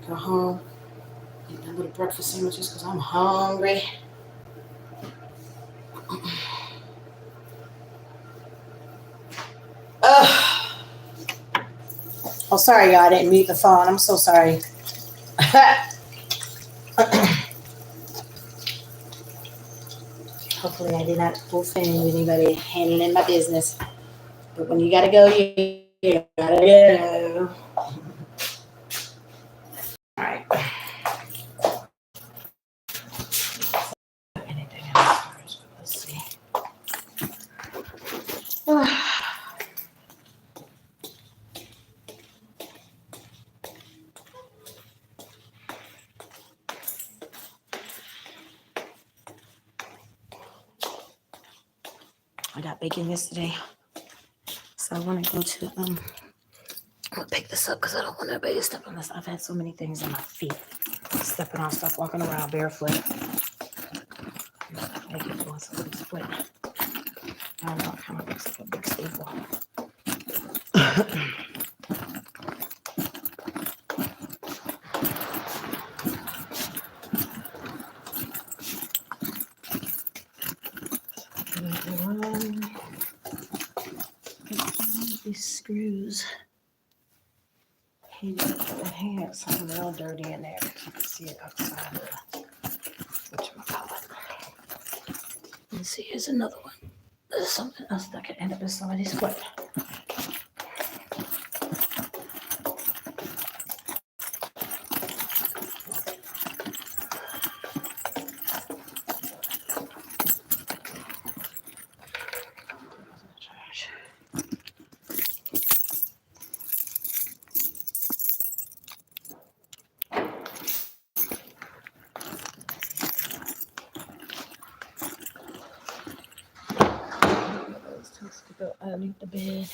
Go home, eat my little breakfast sandwiches because I'm hungry. Oh, sorry, y'all. I didn't mute the phone. I'm so sorry. Hopefully, I did not offend anybody handling my business. But when you gotta go, you gotta go. All right. Anything else? Let's see. I got bacon yesterday, so I want to go to I'm gonna pick this up because I don't want nobody to step on this. I've had so many things on my feet, stepping on stuff, walking around barefoot. Make it once a little split. I don't know, it kind of looks like a big staple. These screws. He had something real dirty in there because you can see it outside of the whatchamacallit. Let's see, here's another one. There's something else that could end up in somebody's foot. Those two to go underneath the bed.